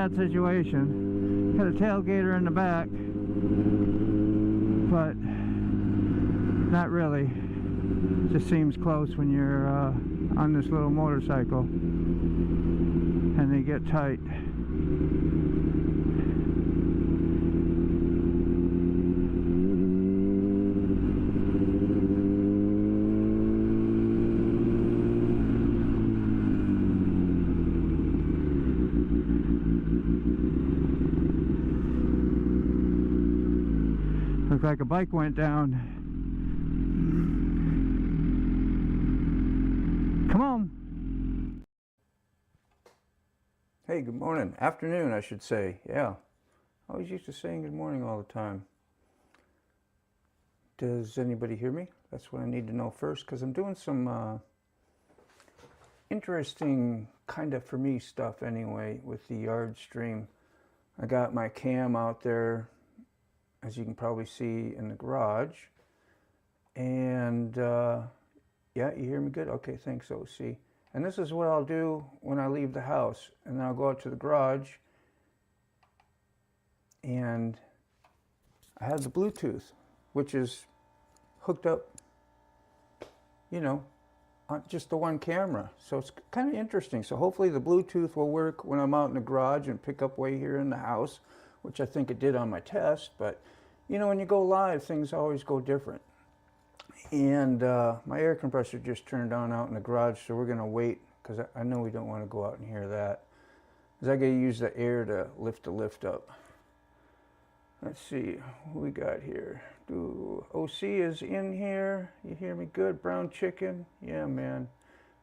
that situation. Got a tailgater in the back, but not really. Just seems close when you're on this little motorcycle and they get tight. Looked like a bike went down. Come on. Hey, good morning. Afternoon, I should say. Yeah. I always used to saying good morning all the time. Does anybody hear me? That's what I need to know first, because I'm doing some interesting kind of for me stuff anyway with the yard stream. I got my cam out there, as you can probably see, in the garage. And yeah, you hear me good? Okay, thanks, OC. And this is what I'll do when I leave the house. And then I'll go out to the garage. And I have the Bluetooth, which is hooked up, you know, on just the one camera. So it's kind of interesting. So hopefully the Bluetooth will work when I'm out in the garage and pick up way here in the house, which I think it did on my test. But, you know, when you go live, things always go different. And my air compressor just turned on out in the garage, so we're going to wait, because I know we don't want to go out and hear that. Because I got to use the air to lift the lift up. Let's see, what we got here. OC is in here. You hear me good? Brown chicken? Yeah, man.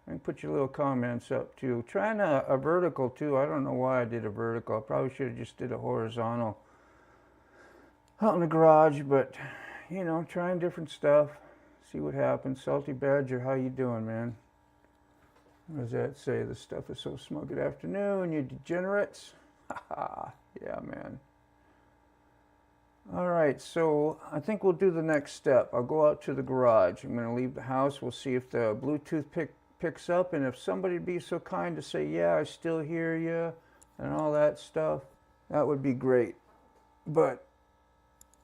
I can put your little comments up, too. Trying a vertical, too. I don't know why I did a vertical. I probably should have just did a horizontal out in the garage, but, you know, trying different stuff. See what happens. Salty Badger, how you doing, man? What does that say? This stuff is so smug. Good afternoon, you degenerates. Haha, yeah, man. All right, so I think we'll do the next step. I'll go out to the garage. I'm going to leave the house. We'll see if the Bluetooth picks up, and if somebody would be so kind to say, yeah, I still hear you, and all that stuff, that would be great. But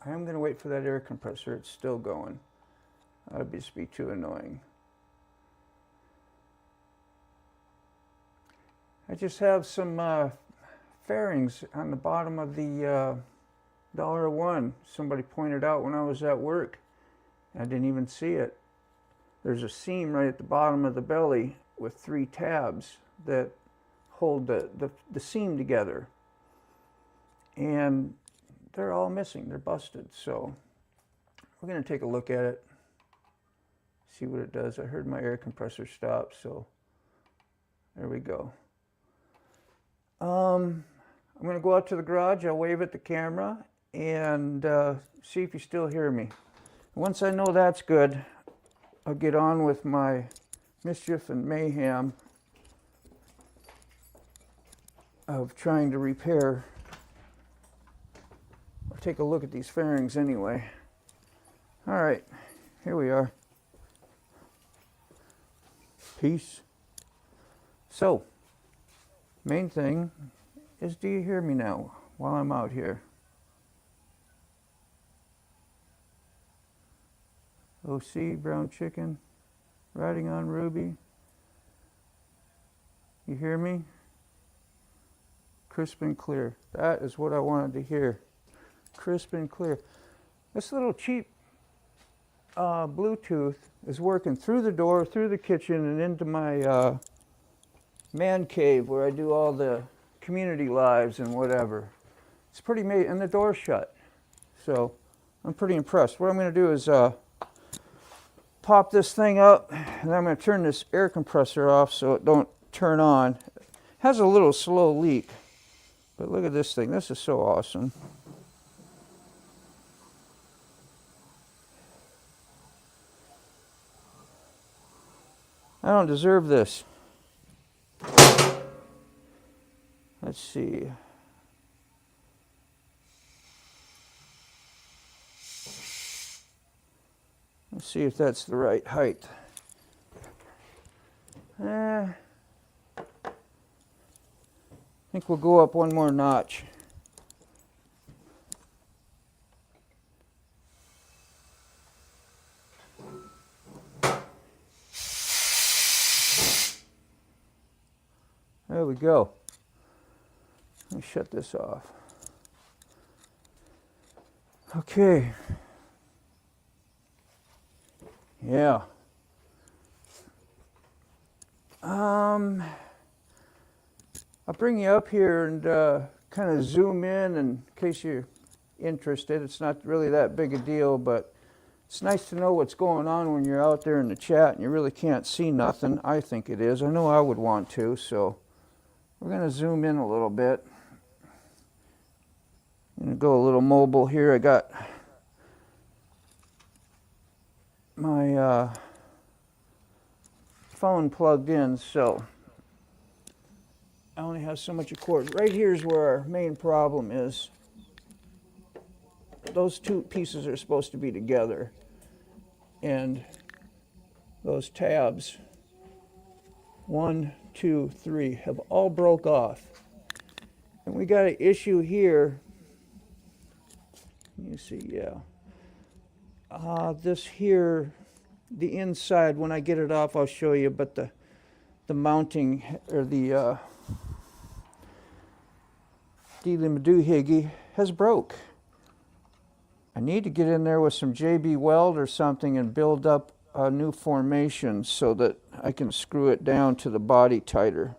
I am going to wait for that air compressor. It's still going. That would just be too annoying. I just have some fairings on the bottom of the $1. Somebody pointed out when I was at work. I didn't even see it. There's a seam right at the bottom of the belly with 3 tabs that hold the seam together. And they're all missing. They're busted. So we're going to take a look at it. See what it does. I heard my air compressor stop, so there we go. I'm going to go out to the garage. I'll wave at the camera and see if you still hear me. Once I know that's good, I'll get on with my mischief and mayhem of trying to repair. I'll take a look at these fairings anyway. All right, here we are. Peace. So, main thing is, do you hear me now while I'm out here? OC, brown chicken, riding on Ruby. You hear me? Crisp and clear. That is what I wanted to hear. Crisp and clear. This little cheap Bluetooth is working through the door, through the kitchen, and into my man cave where I do all the community lives and whatever. It's pretty amazing, and the door's shut. So I'm pretty impressed. What I'm going to do is pop this thing up, and I'm going to turn this air compressor off so it don't turn on. It has a little slow leak, but look at this thing. This is so awesome. I don't deserve this. Let's see. Let's see if that's the right height. You think we'll go up one more notch. There we go. Let me shut this off. Okay. Yeah. I'll bring you up here and kind of zoom in case you're interested. It's not really that big a deal, but it's nice to know what's going on when you're out there in the chat and you really can't see nothing. I think it is. I know I would want to, so we're going to zoom in a little bit. I'm going to go a little mobile here. I got my phone plugged in, so I only have so much cord. Right here is where our main problem is. Those two pieces are supposed to be together, and those tabs, 1, 2, 3, have all broke off. And we got an issue here. You see, yeah. This here, the inside, when I get it off, I'll show you, but the mounting, or the Madoohickey has broke. I need to get in there with some JB Weld or something and build up a new formation so that I can screw it down to the body tighter.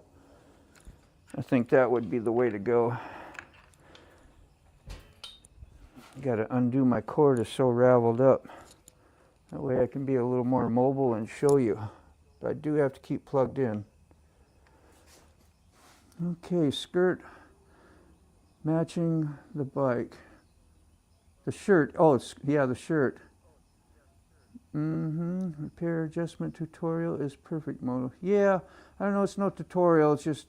I think that would be the way to go. Got to undo my cord, is so raveled up. That way I can be a little more mobile and show you. But I do have to keep plugged in. Okay, skirt matching the bike. The shirt, oh, it's, yeah, the shirt. Repair adjustment tutorial is perfect model. Yeah, I don't know, it's no tutorial, it's just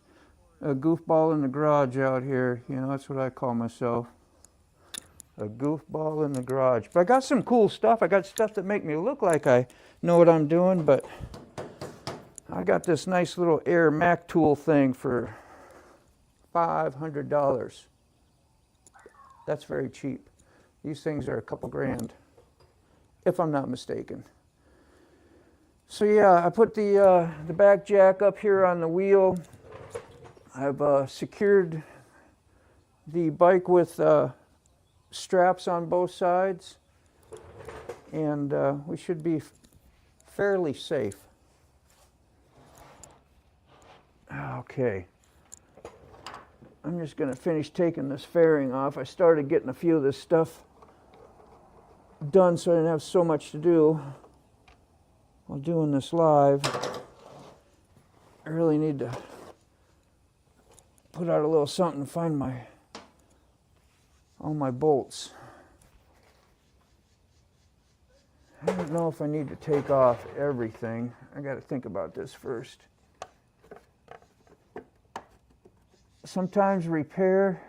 a goofball in the garage out here. You know, that's what I call myself. A goofball in the garage. But I got some cool stuff. I got stuff that make me look like I know what I'm doing, but I got this nice little Air Mac tool thing for $500. That's very cheap. These things are a couple grand, if I'm not mistaken. So yeah, I put the back jack up here on the wheel. I've secured the bike with straps on both sides, and we should be fairly safe. Okay. I'm just going to finish taking this fairing off. I started getting a few of this stuff done so I didn't have so much to do while doing this live. I really need to put out a little something to find all my bolts. I don't know if I need to take off everything. I got to think about this first. Sometimes repair,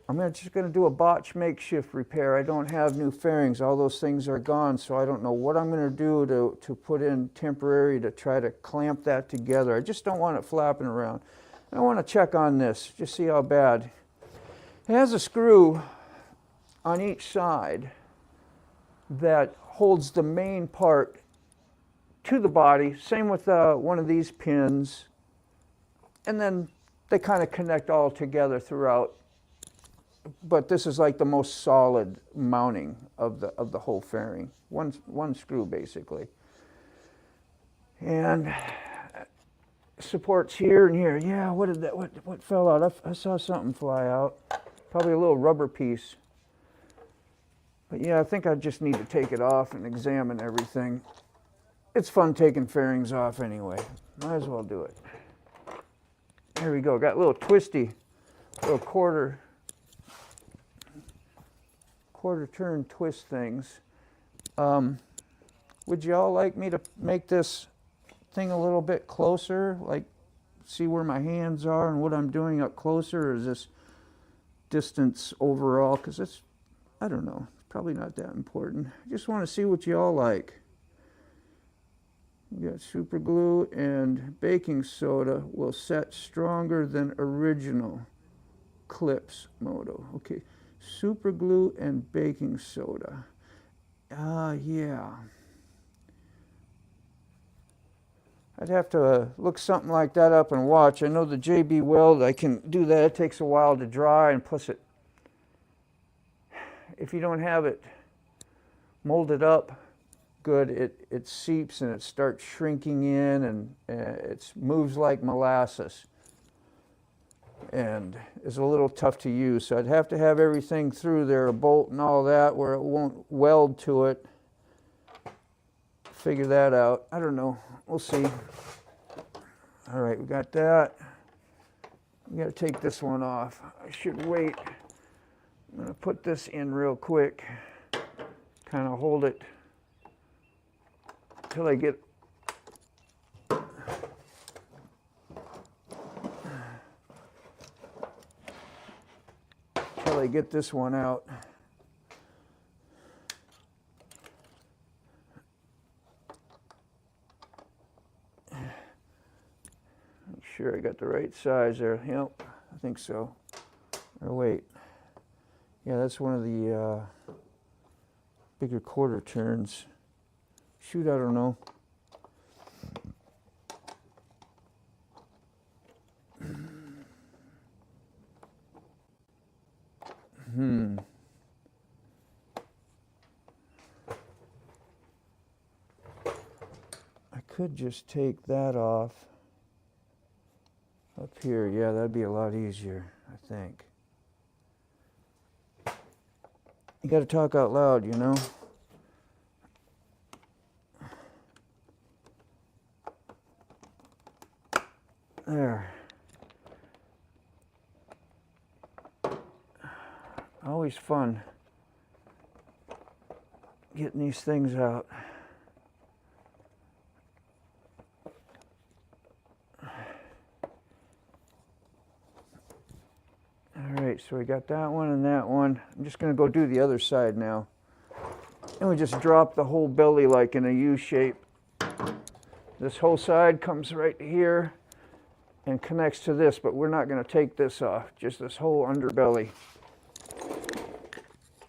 I'm just going to do a botch makeshift repair. I don't have new fairings. All those things are gone, so I don't know what I'm going to do to put in temporary to try to clamp that together. I just don't want it flapping around. I want to check on this, just see how bad. It has a screw on each side that holds the main part to the body. Same with one of these pins. And then they kind of connect all together throughout. But this is like the most solid mounting of the whole fairing. One screw basically. And supports here and here. Yeah, what did that? What fell out? I saw something fly out. Probably a little rubber piece. But yeah, I think I just need to take it off and examine everything. It's fun taking fairings off anyway. Might as well do it. There we go. Got a little twisty, little quarter turn twist things. Would you all like me to make this thing a little bit closer? Like, see where my hands are and what I'm doing up closer? Or is this distance overall? Because it's, I don't know, it's probably not that important. I just want to see what you all like. We got super glue and baking soda will set stronger than original clips moto. Okay, super glue and baking soda. Yeah. I'd have to look something like that up and watch. I know the JB Weld, I can do that. It takes a while to dry, and plus if you don't have it molded up good, it seeps and it starts shrinking in, and it moves like molasses and is a little tough to use. So I'd have to have everything through there, a bolt and all that, where it won't weld to it. Figure that out. I don't know. We'll see. All right, we got that. We got to take this one off. I should wait. I'm going to put this in real quick. Kind of hold it till I get this one out. Make sure I got the right size there. Yep, I think so. Or wait. Yeah, that's one of the bigger quarter turns. Shoot, I don't know. I could just take that off up here. Yeah, that'd be a lot easier, I think. You got to talk out loud, you know. There. Always fun getting these things out. All right, so we got that one and that one. I'm just going to go do the other side now. And we just drop the whole belly like in a U shape. This whole side comes right here and connects to this, but we're not going to take this off, just this whole underbelly.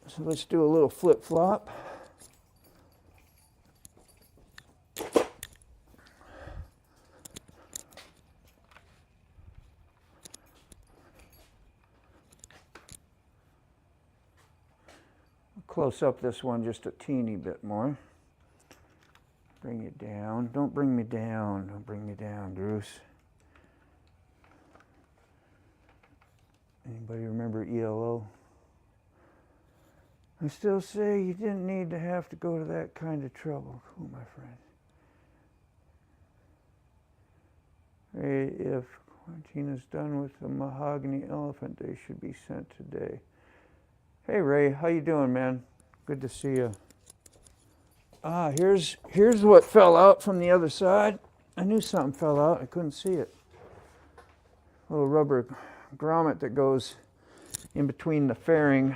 So let's do a little flip-flop. Close up this one just a teeny bit more. Bring it down. Don't bring me down. Don't bring me down, Bruce. Anybody remember ELO? I still say you didn't need to have to go to that kind of trouble. Cool, my friend. Hey, if Quintina's done with the mahogany elephant, they should be sent today. Hey Ray, how you doing, man? Good to see you. Here's what fell out from the other side. I knew something fell out. I couldn't see it. A little rubber grommet that goes in between the fairing.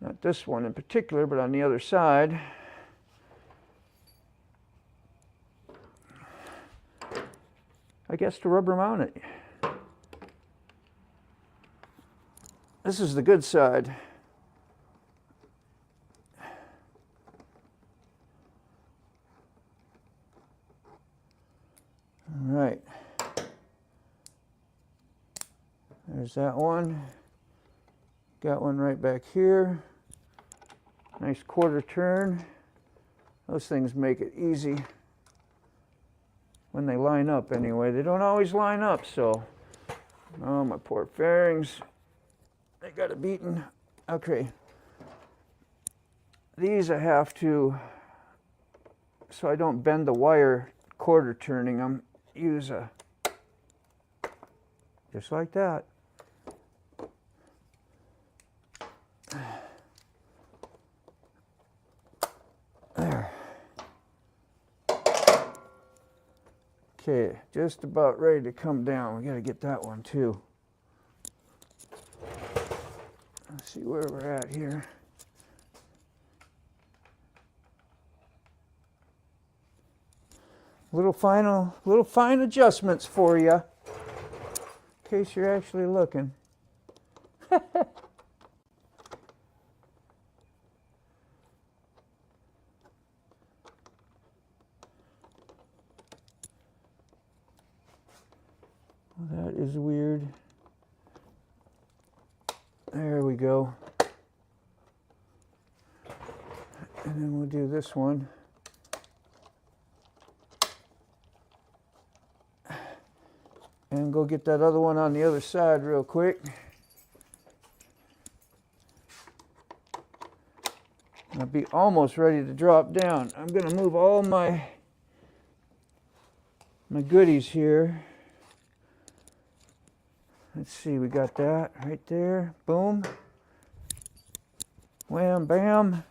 Not this one in particular, but on the other side. I guess to rubber mount it. This is the good side. All right. There's that one. Got one right back here. Nice quarter turn. Those things make it easy when they line up anyway. They don't always line up, so. Oh, my poor fairings. They got a beating. Okay. These I have to, so I don't bend the wire quarter turning them, use a, just like that. There. Okay, just about ready to come down. We got to get that one too. Let's see where we're at here. Little fine adjustments for you, in case you're actually looking. Well, that is weird. There we go. And then we'll do this one. And go get that other one on the other side real quick. I'll be almost ready to drop down. I'm going to move all my goodies here. Let's see, we got that right there. Boom. Wham, bam.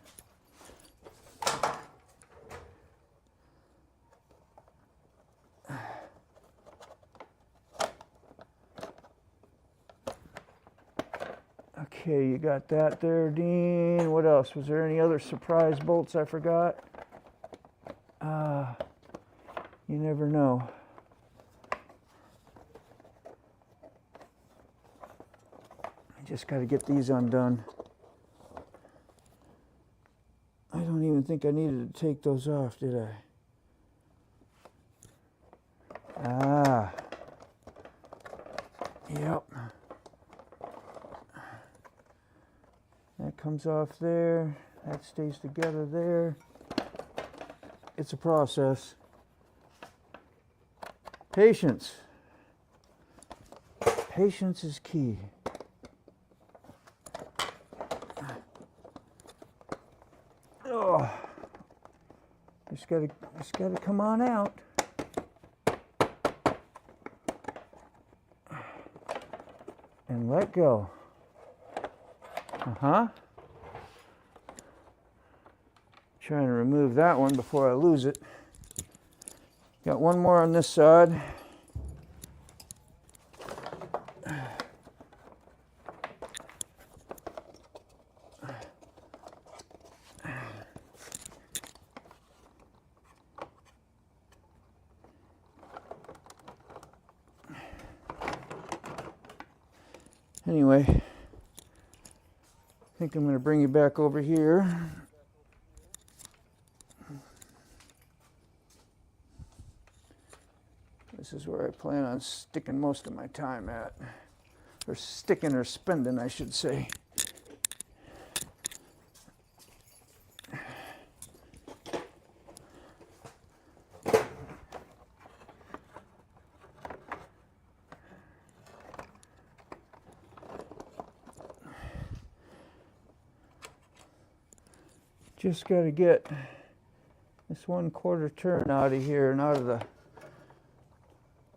Okay, you got that there, Dean. What else? Was there any other surprise bolts I forgot? You never know. I just got to get these undone. I don't even think I needed to take those off, did I? Yep. That comes off there. That stays together there. It's a process. Patience. Patience is key. Oh, just gotta come on out. And let go. Trying to remove that one before I lose it. Got one more on this side. Anyway, I think I'm going to bring you back over here. This is where I plan on sticking most of my time at. Or sticking or spending, I should say. Just got to get this 1/4 turn out of here and out of the...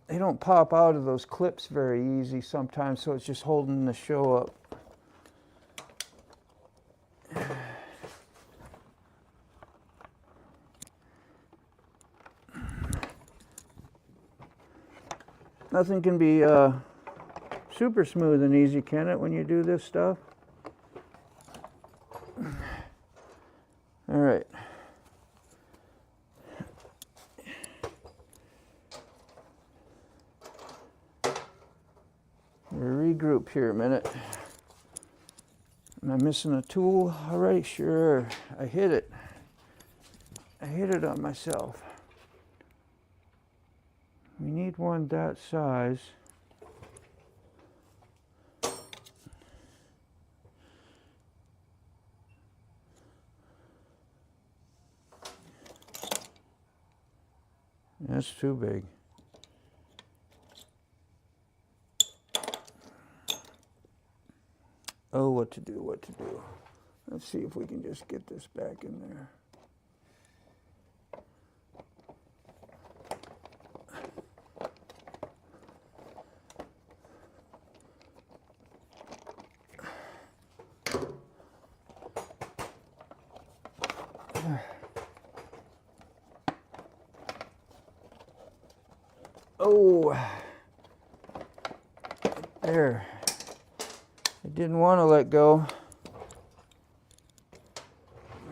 They don't pop out of those clips very easy sometimes, so it's just holding the show up. Nothing can be super smooth and easy, can it, when you do this stuff? All right. Regroup here a minute. Am I missing a tool already? Sure. I hit it. I hit it on myself. We need one that size. That's too big. Oh, what to do, what to do. Let's see if we can just get this back in there. Oh, there. I didn't want to let go.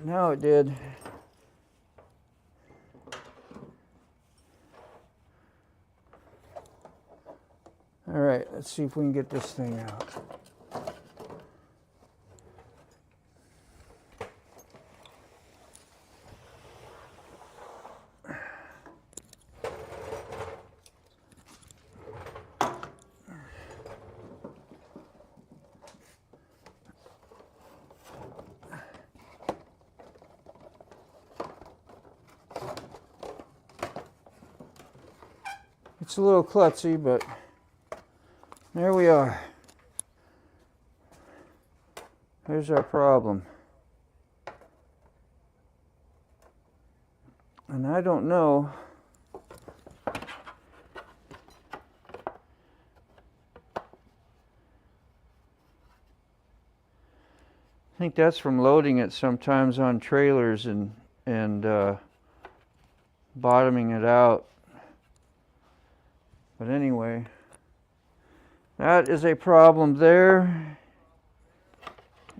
Now it did. All right, let's see if we can get this thing out. It's a little klutzy, but there we are. Here's our problem. And I don't know I think that's from loading it sometimes on trailers and bottoming it out. But anyway, that is a problem there.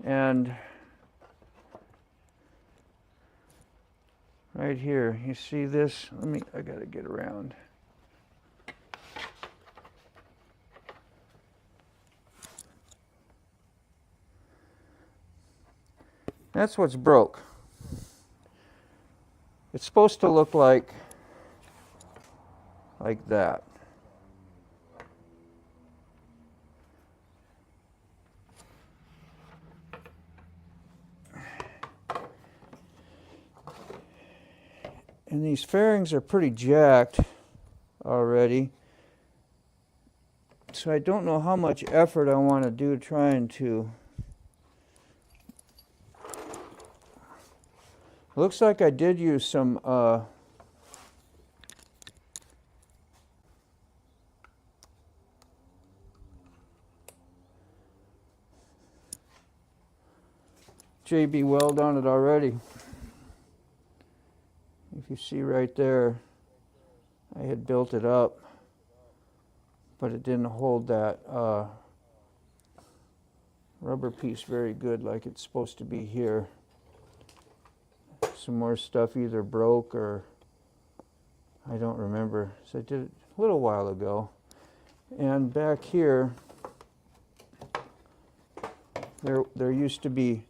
And right here, you see this? I gotta get around. That's what's broke. It's supposed to look like that. And these fairings are pretty jacked already. So I don't know how much effort I want to do trying to... Looks like I did use some JB weld on it already. If you see right there, I had built it up, but it didn't hold that rubber piece very good like it's supposed to be here. Some more stuff either broke or I don't remember. So I did it a little while ago. And back here, there used to be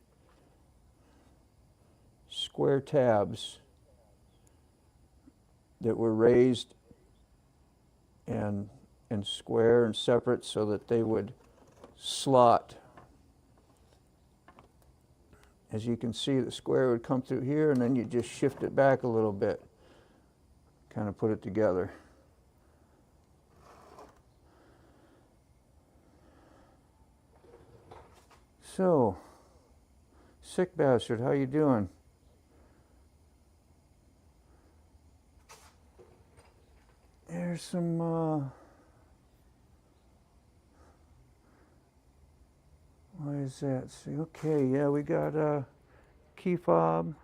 square tabs that were raised and square and separate so that they would slot. As you can see, the square would come through here and then you just shift it back a little bit, kind of put it together. So, sick bastard, how you doing? There's some why is that? See, okay, yeah, we got a key fob.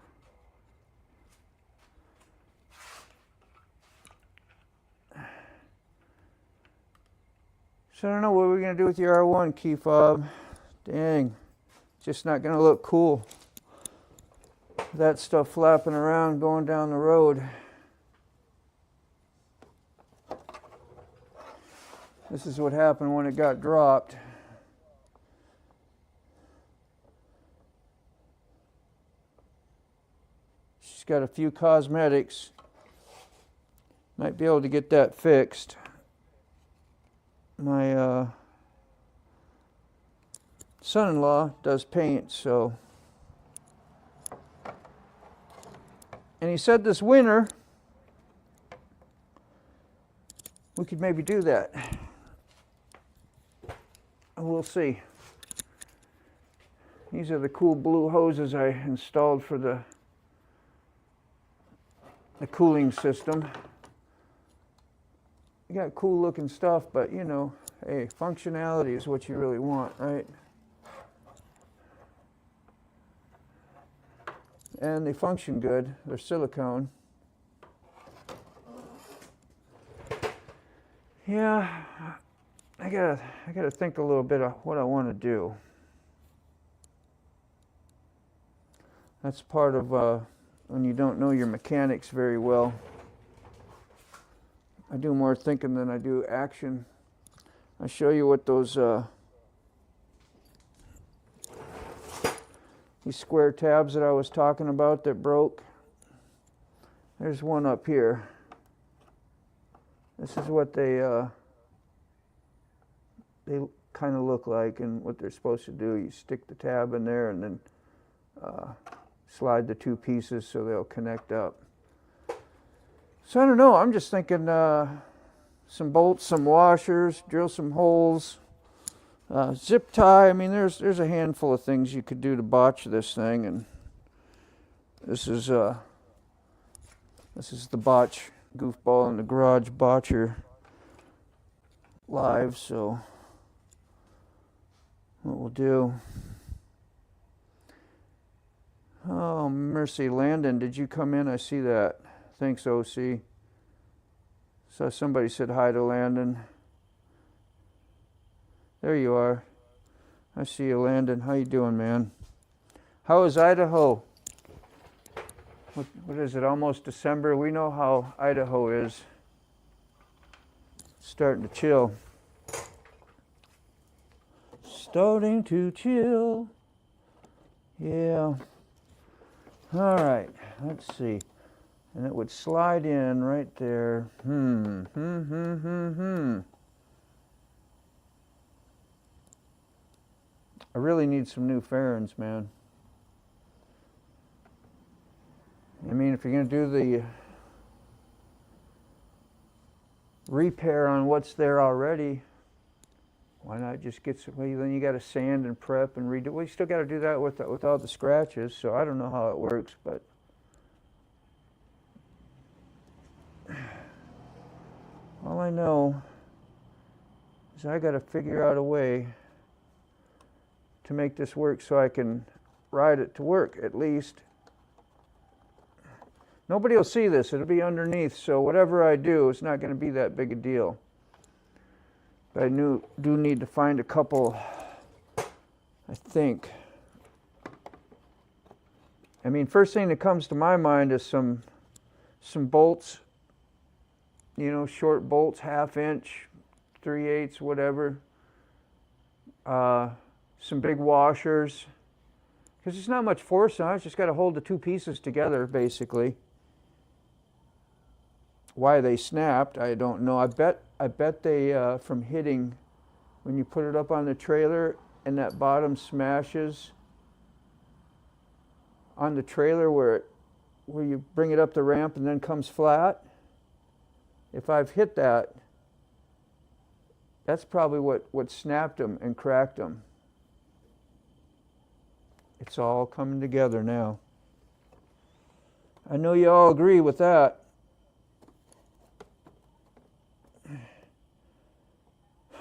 So I don't know what we're gonna do with your R1 key fob. Dang, just not gonna look cool. That stuff flapping around going down the road. This is what happened when it got dropped. She's got a few cosmetics. Might be able to get that fixed. My son-in-law does paint, so. And he said this winter we could maybe do that. We'll see. These are the cool blue hoses I installed for the cooling system. You got cool looking stuff, but you know, hey, functionality is what you really want, right? And they function good. They're silicone. Yeah, I gotta think a little bit of what I want to do. That's part of when you don't know your mechanics very well. I do more thinking than I do action. I'll show you what those these square tabs that I was talking about that broke. There's one up here. This is what they kind of look like, and what they're supposed to do. You stick the tab in there and then slide the two pieces so they'll connect up. So I don't know, I'm just thinking some bolts, some washers, drill some holes, zip tie. I mean, there's a handful of things you could do to botch this thing, and this is the botch goofball in the garage botcher live. So what we'll do. Oh, mercy, Landon, did you come in? I see that. Thanks, OC. So somebody said hi to Landon. There you are. I see you, Landon. How you doing, man? How is Idaho? What is it, almost December? We know how Idaho is. It's starting to chill. Starting to chill. Yeah. All right, let's see. And it would slide in right there. I really need some new fairings, man. I mean, if you're going to do the repair on what's there already, why not just get some? Well, then you got to sand and prep and redo. Well, you still got to do that with all the scratches. So I don't know how it works, but all I know is I got to figure out a way to make this work so I can ride it to work at least. Nobody will see this. It'll be underneath, so whatever I do, it's not going to be that big a deal. But I do need to find a couple, I think. I mean, first thing that comes to my mind is some bolts, you know, short bolts, 1/2 inch, 3/8, whatever. Some big washers, because there's not much force on it. It's just got to hold the two pieces together, basically. Why they snapped, I don't know. I bet they from hitting, when you put it up on the trailer and that bottom smashes on the trailer where you bring it up the ramp and then comes flat. If I've hit that, that's probably what snapped them and cracked them. It's all coming together now. I know you all agree with that.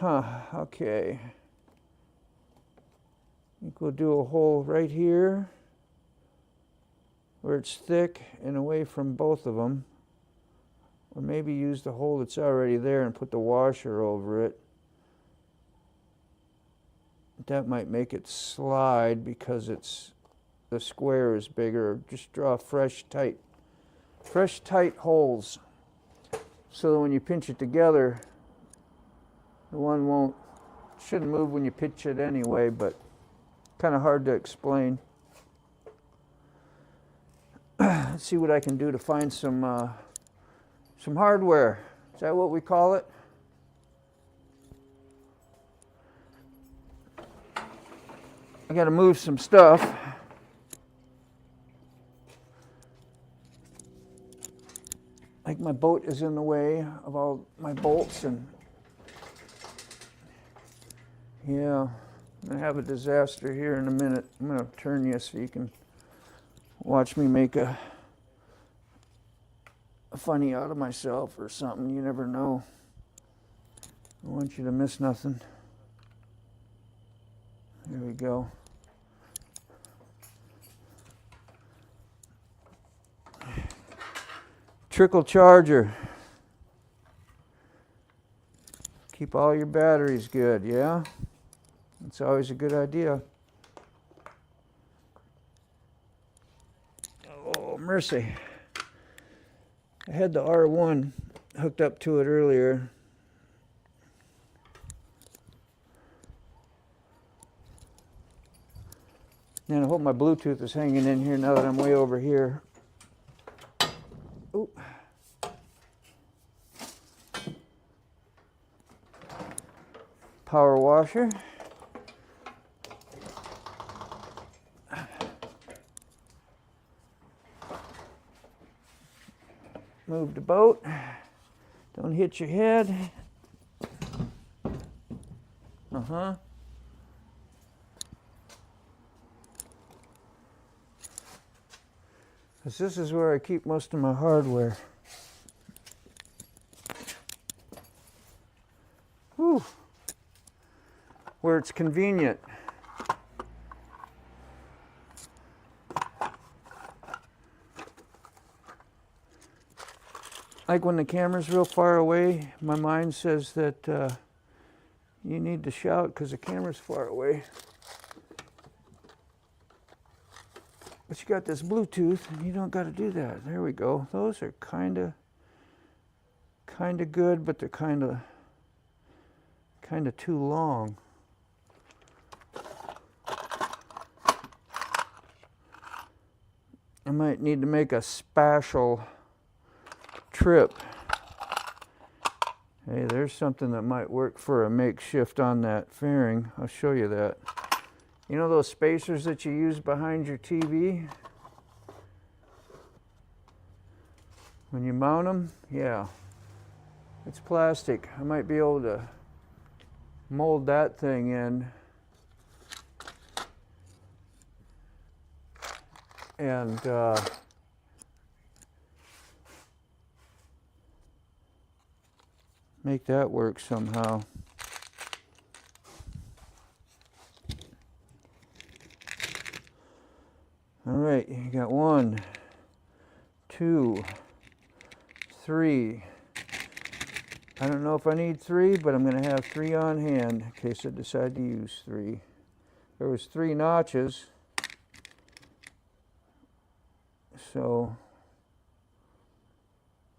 Okay. I think we'll do a hole right here where it's thick and away from both of them. Or maybe use the hole that's already there and put the washer over it. That might make it slide because the square is bigger. Just draw fresh tight holes so that when you pinch it together, the one shouldn't move when you pitch it anyway, but kind of hard to explain. Let's see what I can do to find some hardware. Is that what we call it? I got to move some stuff. Like my boat is in the way of all my bolts, and yeah, I'm going to have a disaster here in a minute. I'm going to turn you so you can watch me make a funny out of myself or something. You never know. I don't want you to miss nothing. There we go. Trickle charger. Keep all your batteries good, yeah? It's always a good idea. Oh, mercy. I had the R1 hooked up to it earlier. And I hope my Bluetooth is hanging in here now that I'm way over here. Ooh. Power washer. Move the boat. Don't hit your head. Uh-huh. Because this is where I keep most of my hardware. Whew. Where it's convenient. Like when the camera's real far away, my mind says that you need to shout because the camera's far away. But you got this Bluetooth and you don't got to do that. There we go. Those are kind of good, but they're kind of too long. I might need to make a special trip. Hey, there's something that might work for a makeshift on that fairing. I'll show you that. You know those spacers that you use behind your TV? When you mount them? Yeah. It's plastic. I might be able to mold that thing in and make that work somehow. All right, you got 1, 2, 3. I don't know if I need 3, but I'm going to have 3 on hand in case I decide to use 3. There was 3 notches, so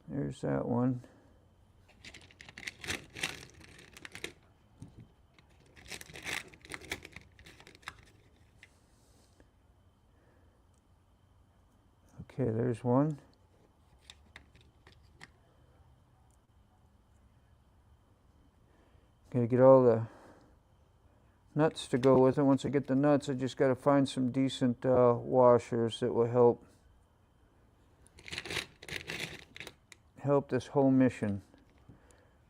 there's that one. Okay, there's one. Gotta get all the nuts to go with it. Once I get the nuts, I just gotta find some decent washers that will help this whole mission.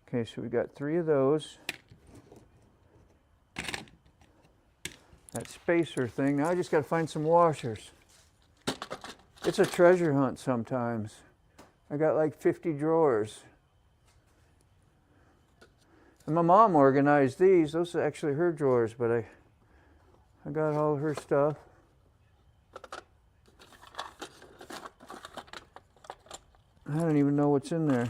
Okay, so we got 3 of those. That spacer thing. Now I just gotta find some washers. It's a treasure hunt sometimes. I got like 50 drawers. And my mom organized these. Those are actually her drawers, but I got all her stuff. I don't even know what's in there.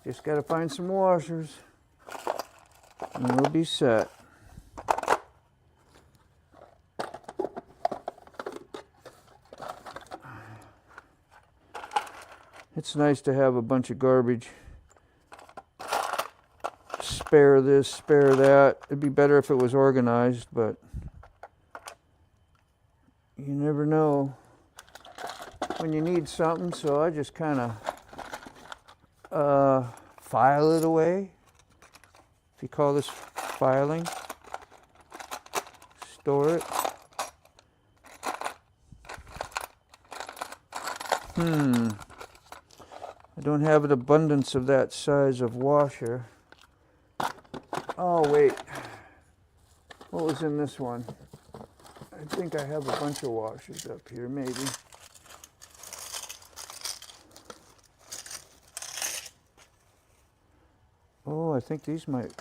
Just got to find some washers and we'll be set. It's nice to have a bunch of garbage. Spare this, spare that. It'd be better if it was organized, but you never know when you need something, so I just kind of file it away. If you call this filing, store it. I don't have an abundance of that size of washer. Oh wait, what was in this one? I think I have a bunch of washers up here, maybe. Oh, I think these might.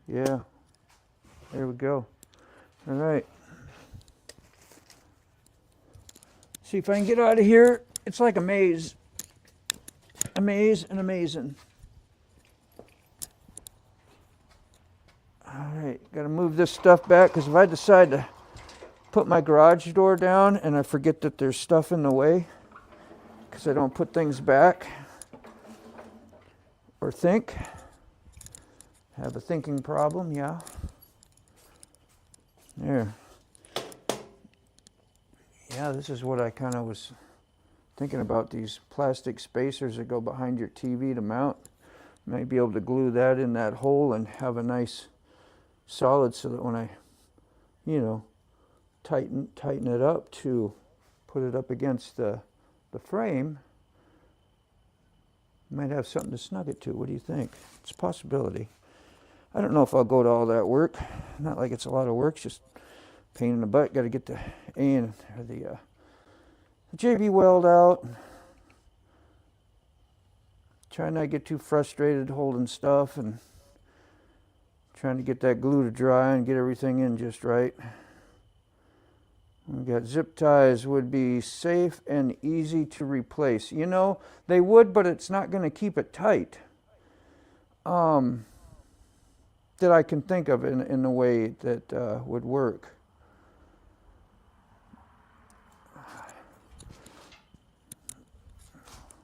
Yeah, there we go. All right. See if I can get out of here. It's like a maze. A maze and amazing. All right, got to move this stuff back because if I decide to put my garage door down and I forget that there's stuff in the way because I don't put things back, or think. Have a thinking problem, yeah. There. Yeah, this is what I kind of was thinking about, these plastic spacers that go behind your TV to mount. Might be able to glue that in that hole and have a nice solid so that when I, you know, tighten it up to put it up against the frame, might have something to snug it to. What do you think? It's a possibility. I don't know if I'll go to all that work. Not like it's a lot of work, it's just pain in the butt. Got to get the the JB weld out. Try not to get too frustrated holding stuff and trying to get that glue to dry and get everything in just right. We got zip ties would be safe and easy to replace. You know, they would, but it's not going to keep it tight. That I can think of in a way that would work.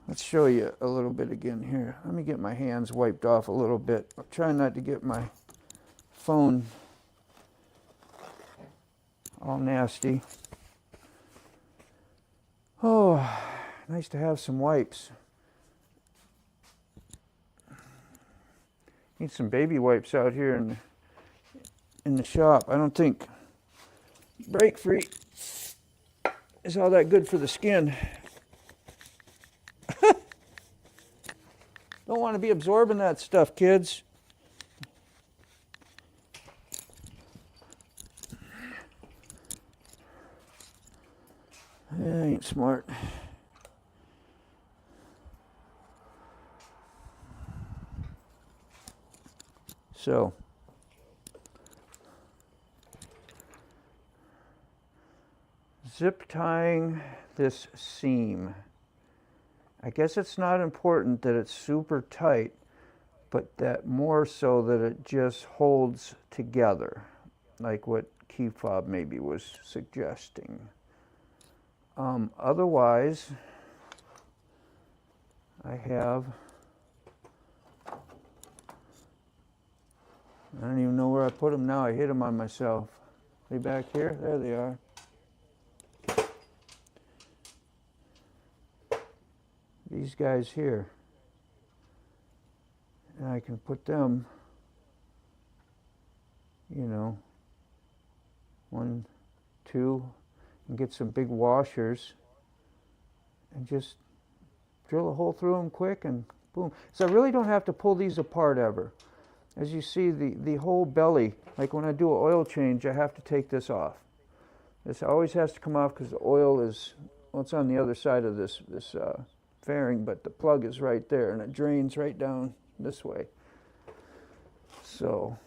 Let's show you a little bit again here. Let me get my hands wiped off a little bit. I'm trying not to get my phone all nasty. Oh, nice to have some wipes. Need some baby wipes out here in the shop. I don't think break free is all that good for the skin. Don't want to be absorbing that stuff, kids. That ain't smart. So, zip tying this seam. I guess it's not important that it's super tight, but that more so that it just holds together, like what Key Fob maybe was suggesting. Otherwise, I have, I don't even know where I put them now. I hid them on myself. Are they back here? There they are. These guys here. And I can put them, you know, 1, 2, and get some big washers and just drill a hole through them quick and boom. So I really don't have to pull these apart ever. As you see, the whole belly, like when I do an oil change, I have to take this off. This always has to come off because the oil is, well, it's on the other side of this fairing, but the plug is right there and it drains right down this way. So,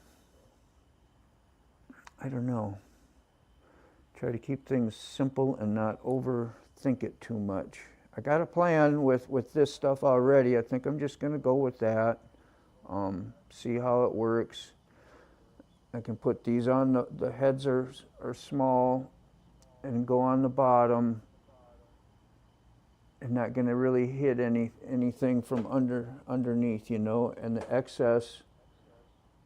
I don't know. Try to keep things simple and not overthink it too much. I got a plan with this stuff already. I think I'm just going to go with that. See how it works. I can put these on, the heads are small and go on the bottom and not going to really hit anything from underneath, you know, and the excess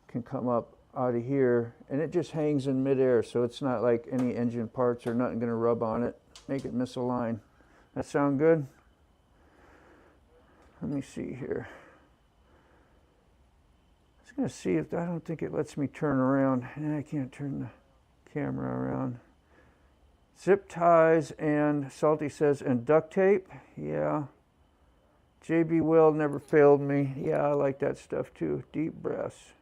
can come up out of here and it just hangs in midair, so it's not like any engine parts or nothing going to rub on it, make it misalign. That sound good? Let me see here. I was going to see if, I don't think it lets me turn around. I can't turn the camera around. Zip ties and, Salty says, and duct tape. Yeah. JB Weld never failed me. Yeah, I like that stuff too. Deep breaths.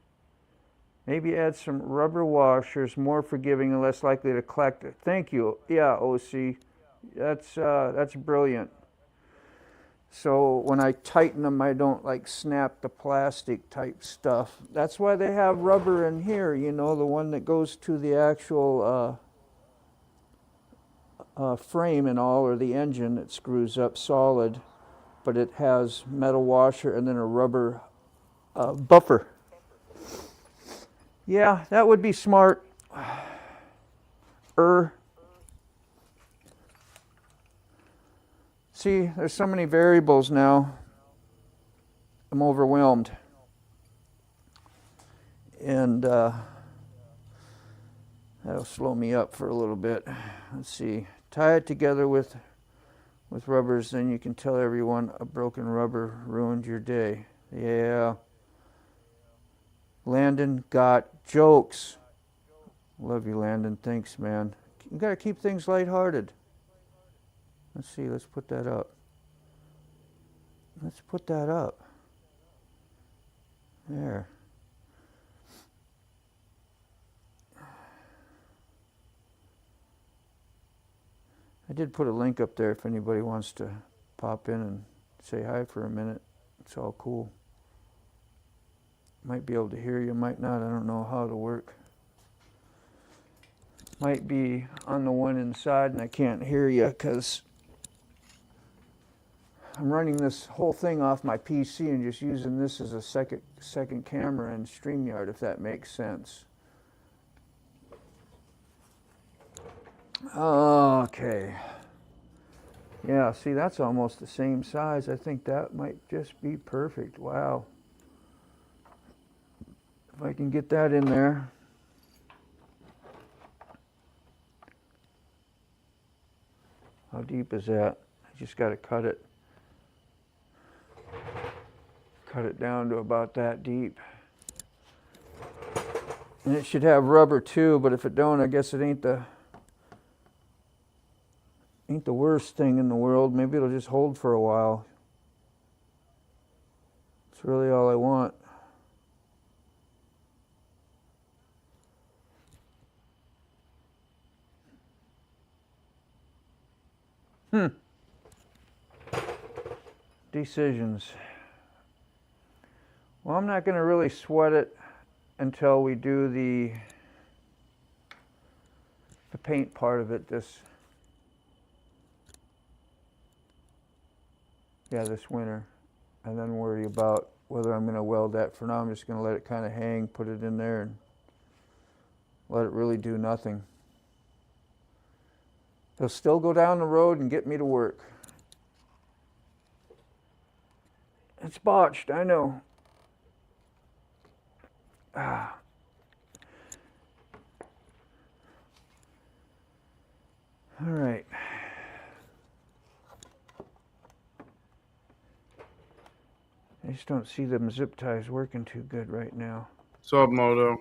Maybe add some rubber washers, more forgiving and less likely to collect it. Thank you. Yeah, OC. That's brilliant. So when I tighten them, I don't like snap the plastic type stuff. That's why they have rubber in here, you know, the one that goes to the actual frame and all, or the engine that screws up solid, but it has metal washer and then a rubber buffer. Yeah, that would be smart. See, there's so many variables now. I'm overwhelmed. And that'll slow me up for a little bit. Let's see. Tie it together with rubbers, then you can tell everyone a broken rubber ruined your day. Yeah. Landon got jokes. Love you, Landon. Thanks, man. You gotta keep things lighthearted. Let's see. Let's put that up. Let's put that up. There. I did put a link up there if anybody wants to pop in and say hi for a minute. It's all cool. Might be able to hear you, might not. I don't know how it'll work. Might be on the one inside and I can't hear you because I'm running this whole thing off my PC and just using this as a second camera in Streamyard, if that makes sense. Okay. Yeah, see, that's almost the same size. I think that might just be perfect. Wow. If I can get that in there. How deep is that? I just got to cut it. Cut it down to about that deep. And it should have rubber too, but if it don't, I guess it ain't the worst thing in the world. Maybe it'll just hold for a while. It's really all I want. Decisions. Well, I'm not going to really sweat it until we do the paint part of it this winter, and then worry about whether I'm going to weld that. For now, I'm just going to let it kind of hang, put it in there, and let it really do nothing. It'll still go down the road and get me to work. It's botched, I know. All right. I just don't see them zip ties working too good right now. What's up, Moto?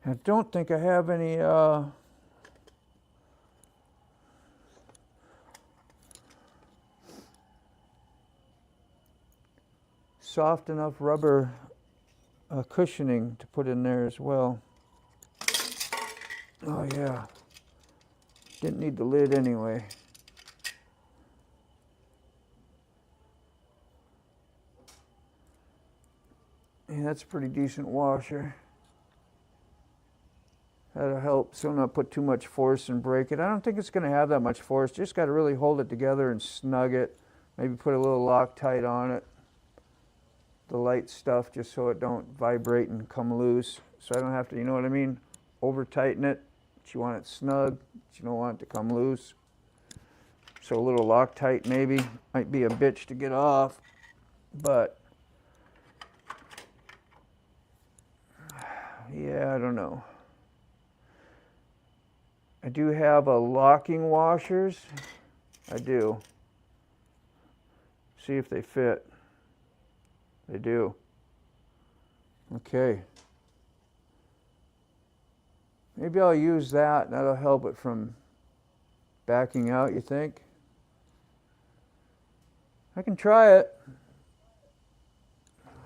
I don't think I have any soft enough rubber cushioning to put in there as well. Oh yeah, didn't need the lid anyway. Yeah, that's a pretty decent washer. That'll help so not put too much force and break it. I don't think it's going to have that much force. Just got to really hold it together and snug it. Maybe put a little Loctite on it. The light stuff, just so it don't vibrate and come loose. So I don't have to, you know what I mean? Over tighten it. But you want it snug, but you don't want it to come loose. So a little Loctite maybe. Might be a bitch to get off, but yeah, I don't know. I do have a locking washers. I do. See if they fit. They do. Okay. Maybe I'll use that. That'll help it from backing out, you think? I can try it.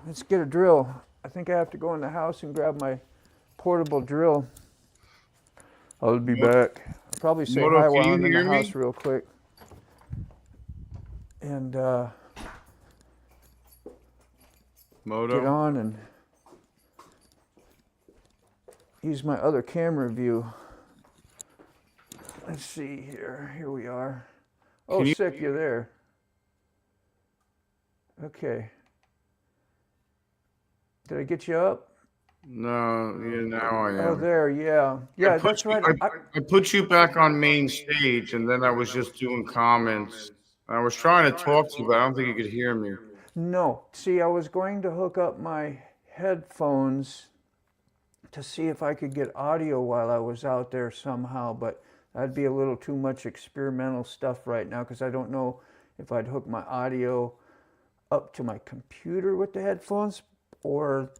Let's get a drill. I think I have to go in the house and grab my portable drill. I'll be back. I'll probably say Moto, hi while can I'm you in the hear me? house real quick. And Moto. get on and use my other camera view. Let's see here. Here we are. Oh, Can you- sick, you're there. Okay. Did I get you up? No, yeah, now I Oh, am. there, yeah. I Yeah, put that's you, right. I put you back on main stage, and then I was just doing comments. I was trying to talk to you, but I don't think you could hear me. No. See, I was going to hook up my headphones to see if I could get audio while I was out there somehow, but that'd be a little too much experimental stuff right now because I don't know if I'd hook my audio up to my computer with the headphones or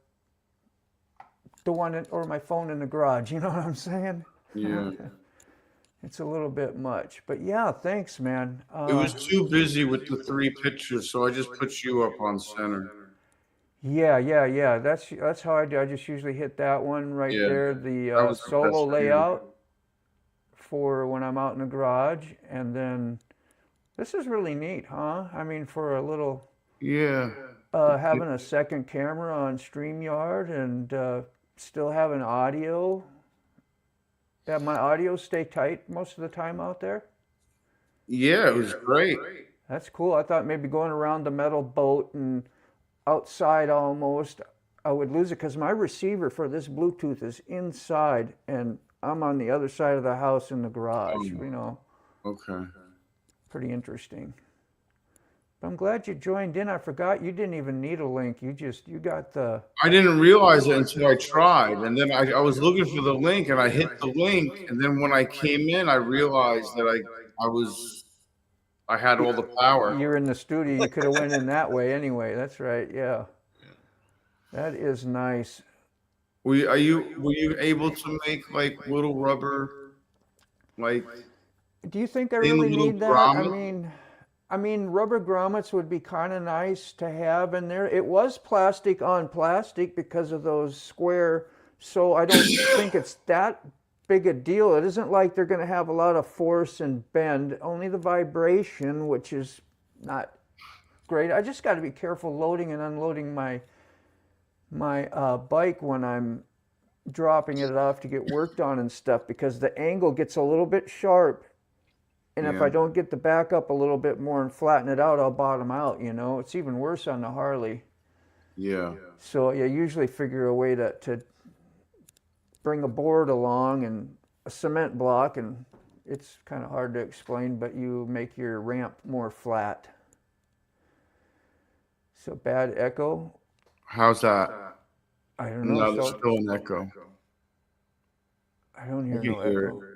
the one or my phone in the garage. You know what I'm saying? Yeah. It's a little bit much, but yeah, thanks, man. It was too busy with the three pictures, so I just put you up on center. Yeah. That's how I do. I just usually hit that one right Yeah, there, that the was the best solo view. layout for when I'm out in the garage, and then this is really neat, huh? I mean, for a little Yeah. having a second camera on Streamyard and still having audio. Have my audio stay tight most of the time out there? Yeah, it was great. That's cool. I thought maybe going around the metal boat and outside almost, I would lose it because my receiver for this Bluetooth is inside and I'm on the other side of the house in the garage, you know. Okay. Pretty interesting. But I'm glad you joined in. I forgot you didn't even need a link. You got the. I didn't realize it until I tried, and then I was looking for the link, and I hit the link, and then when I came in, I realized that I had all the power. You're in the studio. You could have went in that way anyway. That's right. Yeah. That is nice. Were you able to make like little rubber, like Do you think I thin really little need that? grommets? I mean, rubber grommets would be kind of nice to have in there. It was plastic on plastic because of those square, so I don't think it's that big a deal. It isn't like they're going to have a lot of force and bend, only the vibration, which is not great. I just got to be careful loading and unloading my bike when I'm dropping it off to get worked on and stuff because the angle gets a little bit sharp. And if Yeah. I don't get the back up a little bit more and flatten it out, I'll bottom out, you know. It's even worse on the Harley. Yeah. So you usually figure a way to bring a board along and a cement block, and it's kind of hard to explain, but you make your ramp more flat. So bad echo? How's that? I don't know. No, there's So still an echo. I don't I hear can no hear echo. it,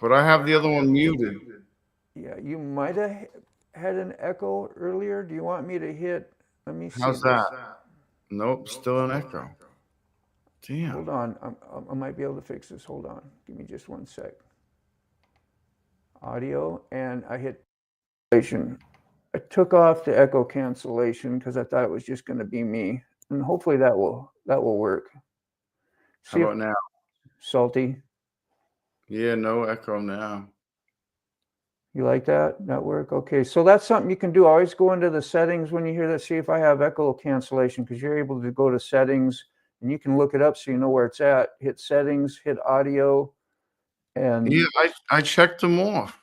but I have the other one muted. Yeah, you might have had an echo earlier. Do you want me to hit? Let me see How's this. that? Nope, still an echo. Damn. Hold on, I might be able to fix this. Hold on, give me just one sec. Audio, and I hit cancellation. I took off the echo cancellation because I thought it was just going to be me, and hopefully that will work. How about now? Salty. Yeah, no echo now. You like that work? Okay, so that's something you can do. Always go into the settings when you hear that. See if I have echo cancellation because you're able to go to settings and you can look it up so you know where it's at. Hit settings, hit audio, and Yeah, I checked them off.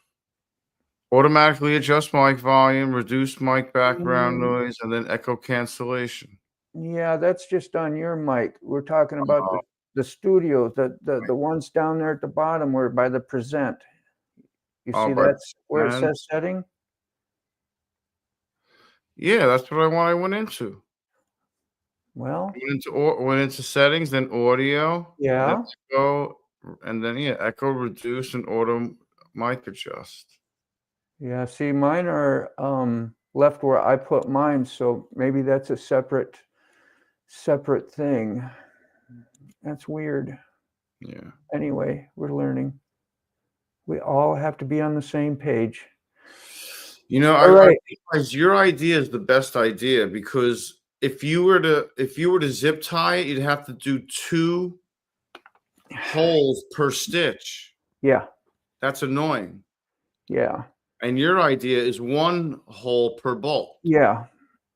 Automatically adjust mic volume, reduce mic background noise, and then echo cancellation. yeah, that's just on your mic. We're talking about the studio, the ones down there at the bottom where by the present. You see that's where it says setting? Yeah, that's what I went into. Well, Went into settings, then audio, yeah. then echo, and then echo reduce and auto mic adjust. Yeah, see, mine are left where I put mine, so maybe that's a separate thing. That's weird. Yeah. Anyway, we're learning. We all have to be on the same page. You know, I realize your idea is the best idea because if you were to zip tie it, you'd have to do 2 holes per stitch. Yeah. That's annoying. Yeah. And your idea is 1 hole per bolt. Yeah.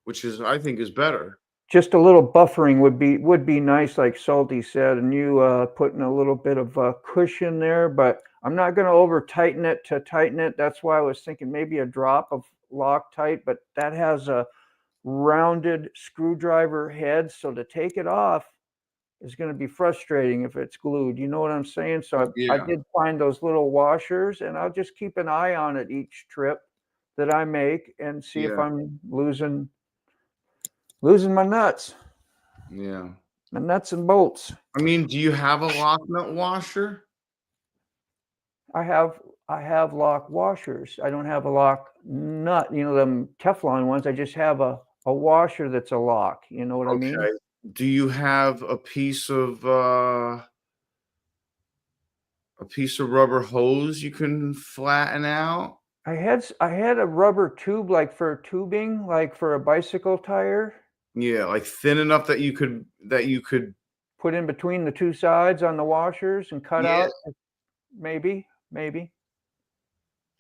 Which I think is better. Just a little buffering would be nice, like Salty said, and you putting a little bit of cushion there, but I'm not going to over tighten it to tighten it. That's why I was thinking maybe a drop of Loctite, but that has a rounded screwdriver head, so to take it off is going to be frustrating if it's glued. You know what I'm saying? So I did find those little washers, and I'll just keep an eye on it each trip that I make and see if I'm losing my nuts. Yeah. My nuts and bolts. I mean, do you have a lock nut washer? I have lock washers. I don't have a lock nut, you know, them Teflon ones. I just have a washer that's a lock. You know what I mean? Do you have a piece of rubber hose you can flatten out? I had a rubber tube, like for tubing, like for a bicycle tire. Yeah, like thin enough that you could put in between the two sides on the washers and cut out. Maybe.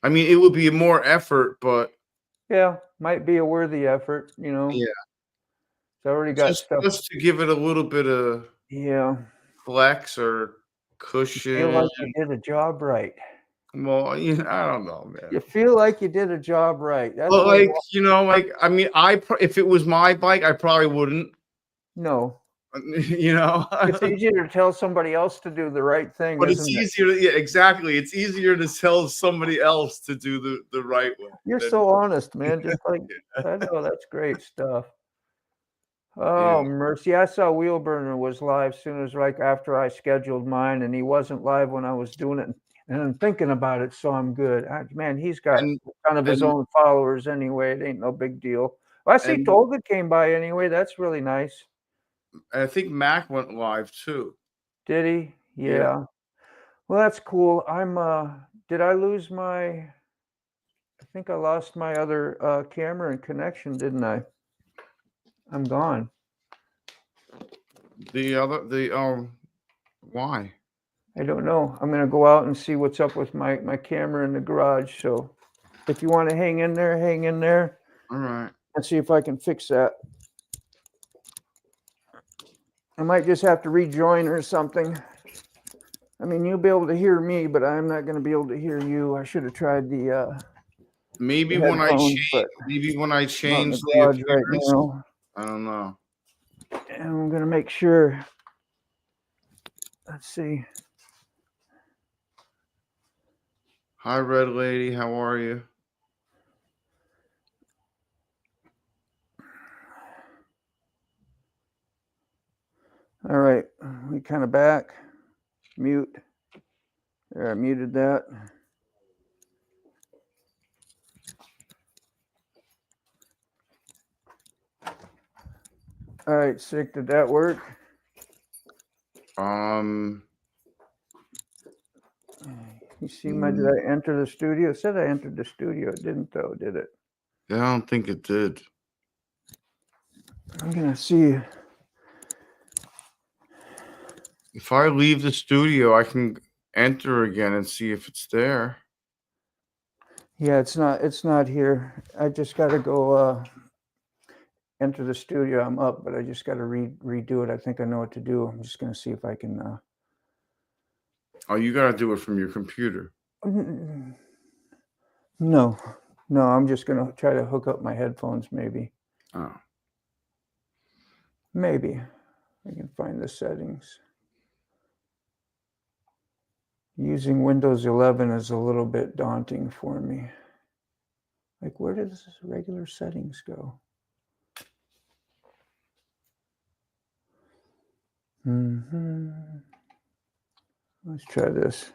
I mean, it would be more effort, but yeah, might be a worthy effort, you know. Yeah. It's already got stuff. Just to give it a little bit of flex or cushion. You feel like you did a job right. Well, I don't know, man. You feel like you did a job right. That's but like, you know, like, I mean, if it was my bike, I probably wouldn't. No. You know, it's easier to tell somebody else to do the right thing. But it's easier. Yeah, exactly. It's easier to tell somebody else to do the right way. You're so honest, man. Just like I know, that's great stuff. Oh, mercy. I saw Wheelburner was live soon as right after I scheduled mine, and he wasn't live when I was doing it. And I'm thinking about it, so I'm good. Man, he's got kind of his own followers anyway. It ain't no big deal. Well, I see Tolga came by anyway. That's really nice. I think Mac went live too. Did he? Yeah. Well, that's cool. Did I lose I think I lost my other camera and connection, didn't I? I'm gone. Why? I don't know. I'm gonna go out and see what's up with my camera in the garage. So if you want to hang in there, hang in there. All right. Let's see if I can fix that. I might just have to rejoin or something. I mean, you'll be able to hear me, but I'm not going to be able to hear you. I should have tried the maybe when I change the appearance, right now. I don't know. And I'm going to make sure. Let's see. Hi, Red Lady. How are you? All right, we kind of back. Mute. There, I muted that. All right, Sick. Did that work? You see did I enter the studio? It said I entered the studio. It didn't though, did it? I don't think it did. I'm gonna see. If I leave the studio, I can enter again and see if it's there. Yeah, it's not here. I just got to go enter the studio. I'm up, but I just got to redo it. I think I know what to do. I'm just going to see if I can. Oh, you got to do it from your computer. No, I'm just going to try to hook up my headphones maybe. Oh. Maybe I can find the settings. Using Windows 11 is a little bit daunting for me. Like, where does regular settings go? Let's try this.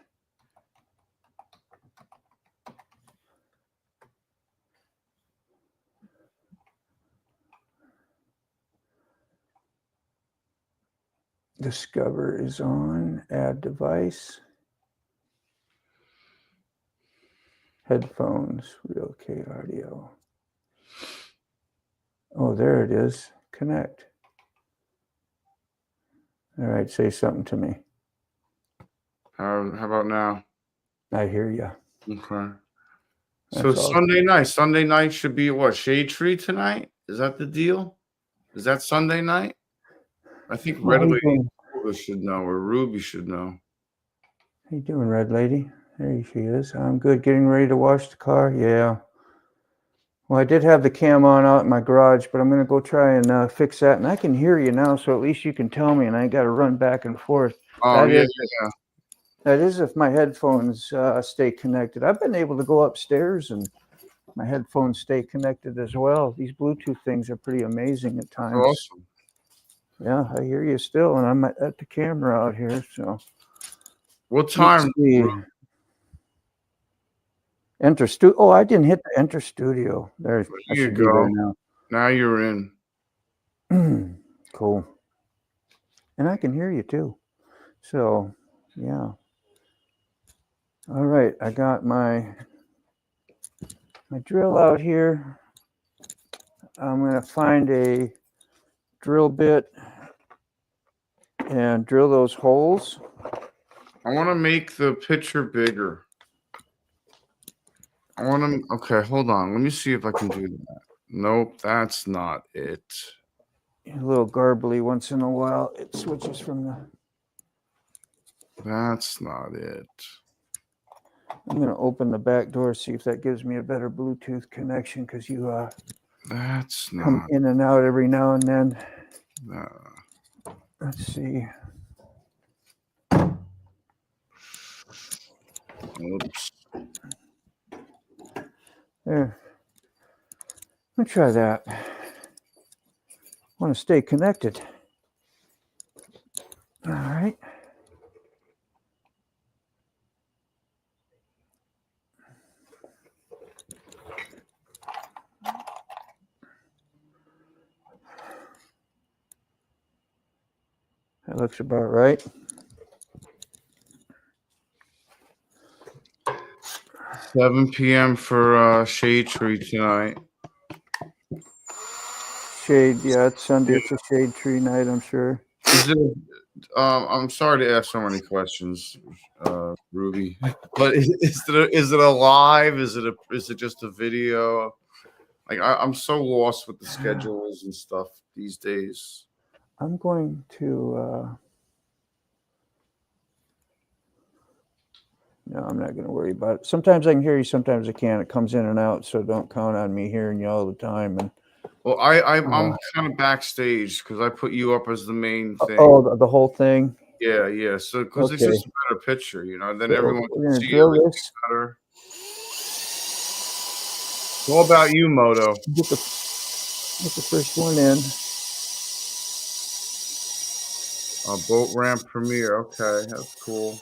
Discover is on. Add device. Headphones, Real K Audio. Oh, there it is. Connect. All right, say something to me. How about now? I hear you. Okay. So Sunday night should be what? Shade Tree tonight? Is that the deal? Is that Sunday night? I think Red Lady should know, or Ruby should know. How you doing, Red Lady? There she is. I'm good. Getting ready to wash the car. Yeah. Well, I did have the cam on out in my garage, but I'm going to go try and fix that. And I can hear you now, so at least you can tell me, and I got to run back and forth. Oh, yeah. That is if my headphones stay connected. I've been able to go upstairs and my headphones stay connected as well. These Bluetooth things are pretty amazing at times. Awesome. Yeah, I hear you still, and I'm at the camera out here. So, what time? Enter studio. Oh, I didn't hit the enter studio. There you go. Now. Now you're in. Cool. And I can hear you too. So, yeah. All right, I got my drill out here. I'm going to find a drill bit and drill those holes. I want to make the picture bigger. I want to. Okay, hold on. Let me see if I can do that. Nope, that's not it. A little garbly once in a while. It switches from the. That's not it. I'm going to open the back door, see if that gives me a better Bluetooth connection, because you that's not come in and out every now and then. Let's see. Oops. There. Let me try that. I want to stay connected. All right. That looks about right. $7 p.m. for Shade Tree tonight. Shade, yeah, it's Sunday. It's a shade tree night, I'm sure. Is it? I'm sorry to ask so many questions, Ruby. But is it a live? Is it just a video? Like I'm so lost with the schedules and stuff these days. I'm going to. No, I'm not going to worry about it. Sometimes I can hear you, sometimes I can't. It comes in and out, so don't count on me hearing you all the time. And well, I'm kind of backstage because I put you up as the main thing. Oh, the whole thing. Yeah. So because it's just a better picture, then everyone can see it better. It's all about you, Moto. Get the first one in. Boat ramp premiere. Okay, that's cool.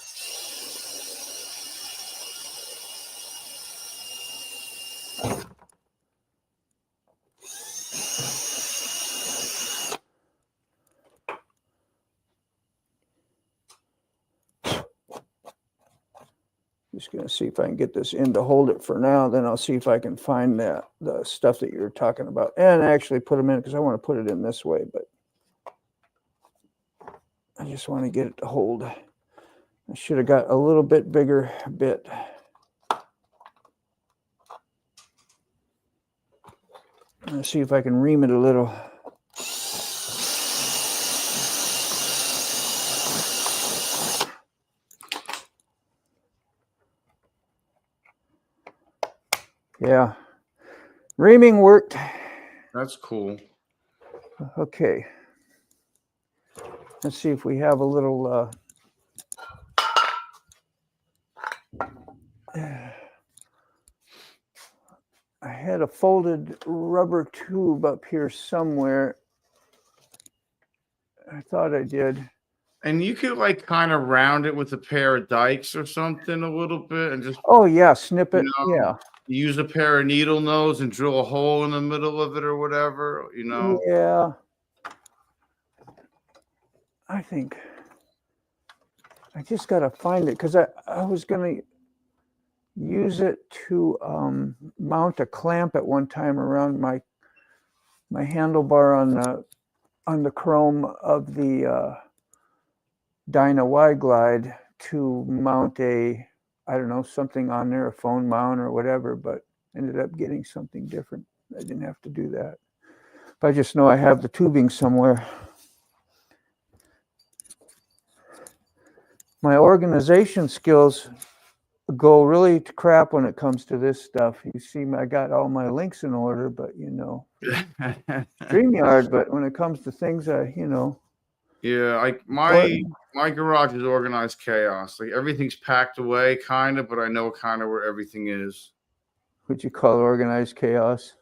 Just going to see if I can get this in to hold it for now. Then I'll see if I can find the stuff that you're talking about and actually put them in, because I want to put it in this way, but I just want to get it to hold. I should have got a little bit bigger bit. Let's see if I can ream it a little. Yeah, reaming worked. That's cool. Okay. Let's see if we have a little. I had a folded rubber tube up here somewhere. I thought I did. And you could kind of round it with a pair of dikes or something a little bit and just. Oh yeah, snip it. Yeah. Use a pair of needle nose and drill a hole in the middle of it or whatever. Yeah. I think I just got to find it, because I was going to use it to mount a clamp at one time around my handlebar on the chrome of the Dyna Y-Glide to mount something on there, a phone mount or whatever, but ended up getting something different. I didn't have to do that. But I just know I have the tubing somewhere. My organization skills go really to crap when it comes to this stuff. You see, I got all my links in order, but you know, Streamyard. But when it comes to things, Yeah, my garage is organized chaos. Like everything's packed away, kind of, but I know kind of where everything is. What you call organized chaos?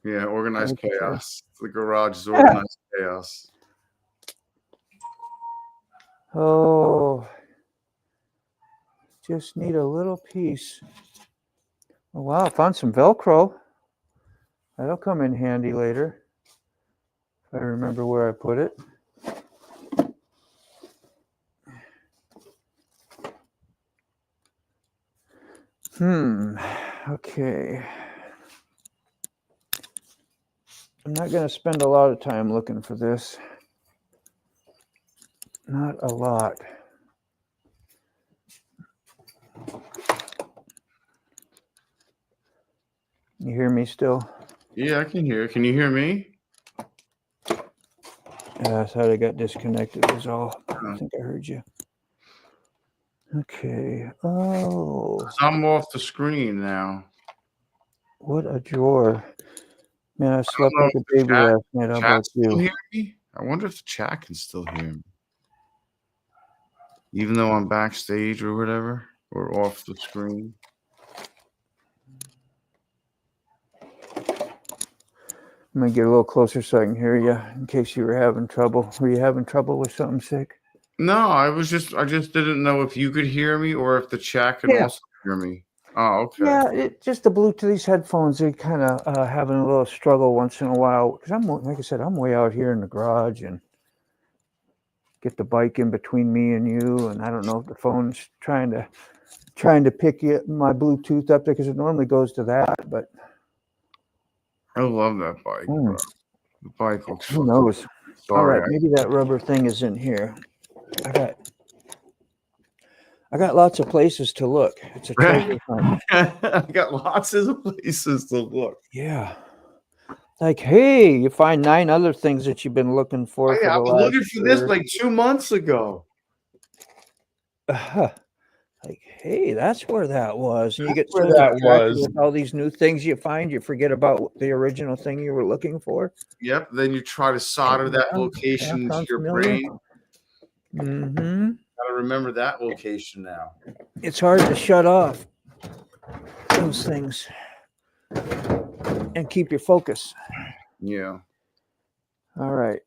Yeah, organized chaos. The garage is organized chaos. Oh, just need a little piece. Oh, wow, I found some Velcro. That'll come in handy later. If I remember where I put it. Okay. I'm not going to spend a lot of time looking for this. Not a lot. You hear me still? Yeah, I can hear. Can you hear me? Yeah, I thought I got disconnected was all. I think I heard you. Okay. Oh. I'm off the screen now. What a drawer. Man, I slept like a baby last night. How about you? Hear me? I wonder if the chat can still hear me. Even though I'm backstage or whatever, or off the screen. I'm going to get a little closer so I can hear you in case you were having trouble. Were you having trouble with something sick? No, I just didn't know if you could hear me or if the chat could also hear me. Oh, okay. Yeah, just the Bluetooth, these headphones, they kind of having a little struggle once in a while. Because like I said, I'm way out here in the garage and get the bike in between me and you. And I don't know if the phone's trying to pick my Bluetooth up there because it normally goes to that. But I love that bike, bro. The bike looks who knows? Sorry, all right, maybe that rubber thing is in here. I got lots of places to look. It's a treasure hunt. I got lots of places to look. Yeah. Like, hey, you find 9 other things that you've been looking for. Oh, yeah, I was looking for this like 2 months ago. Like, hey, that's where that was. And you get where that was. With all these new things you find, you forget about the original thing you were looking for. Yep. Then you try to solder that location into your brain. Mm-hmm. Gotta remember that location now. It's hard to shut off those things and keep your focus. Yeah. All right.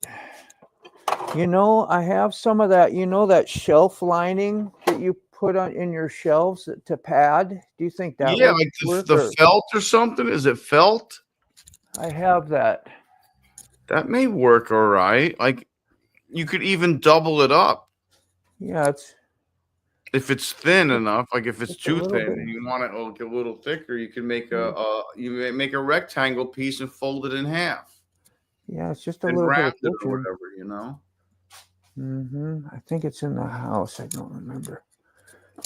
I have some of that, that shelf lining that you put on in your shelves to pad. Do you think that like the felt or something? Is it felt? I have that. That may work all right. Like you could even double it up. Yeah, if it's thin enough, like if it's too thin and you want it a little thicker, you can make a rectangle piece and fold it in half. Yeah, it's just a little bit of or whatever, I think it's in the house. I don't remember.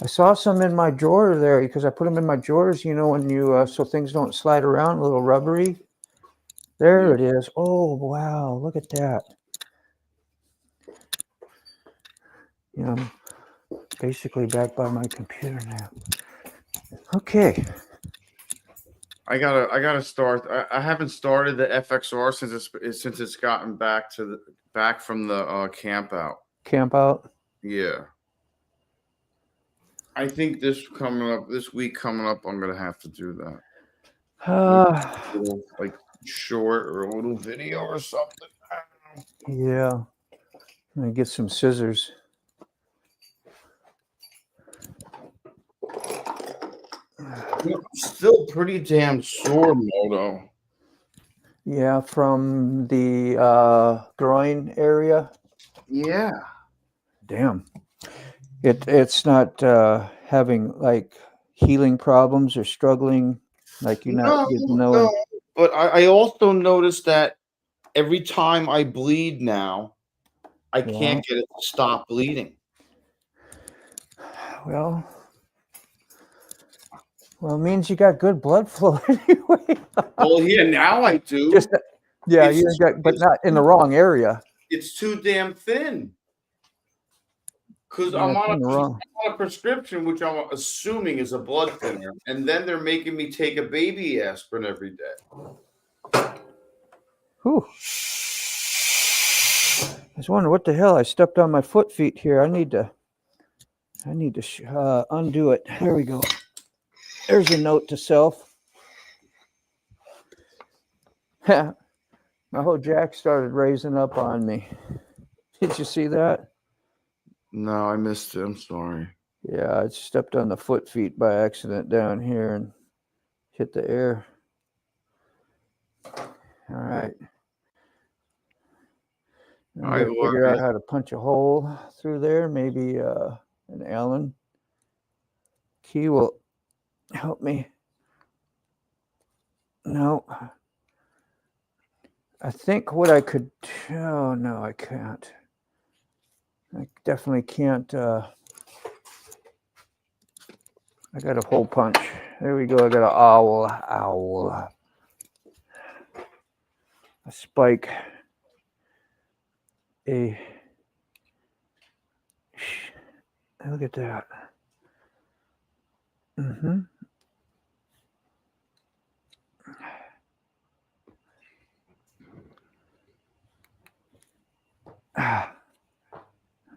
I saw some in my drawer there because I put them in my drawers, when you so things don't slide around, a little rubbery. There it is. Oh, wow. Look at that. I'm basically back by my computer now. Okay. I gotta start. I haven't started the FXR since it's gotten back from the camp out. Camp out? Yeah. I think this week coming up, I'm gonna have to do that. Like short or a little video or something. I don't know. Yeah. I'm gonna get some scissors. I'm still pretty damn sore, Moto. Yeah, from the groin area. Yeah. Damn. It's not having like healing problems or struggling, like you're not getting no. But I also noticed that every time I bleed now, I can't get it to stop bleeding. Well, it means you got good blood flow anyway. Well, yeah, now I do. But not in the wrong area. It's too damn thin. Because I'm on a prescription, which I'm assuming is a blood thinner, and then they're making me take a baby aspirin every day. Whew. I was wondering what the hell. I stepped on my feet here. I need to undo it. There we go. There's a note to self. My whole jack started raising up on me. Did you see that? No, I missed it. I'm sorry. Yeah, I stepped on the feet by accident down here and hit the air. All right. I'm going to figure out how to punch a hole through there. Maybe an Allen key will help me. No. I think what I could... Oh, no, I can't. I definitely can't... I got a hole punch. There we go. I got an owl. A spike. Look at that.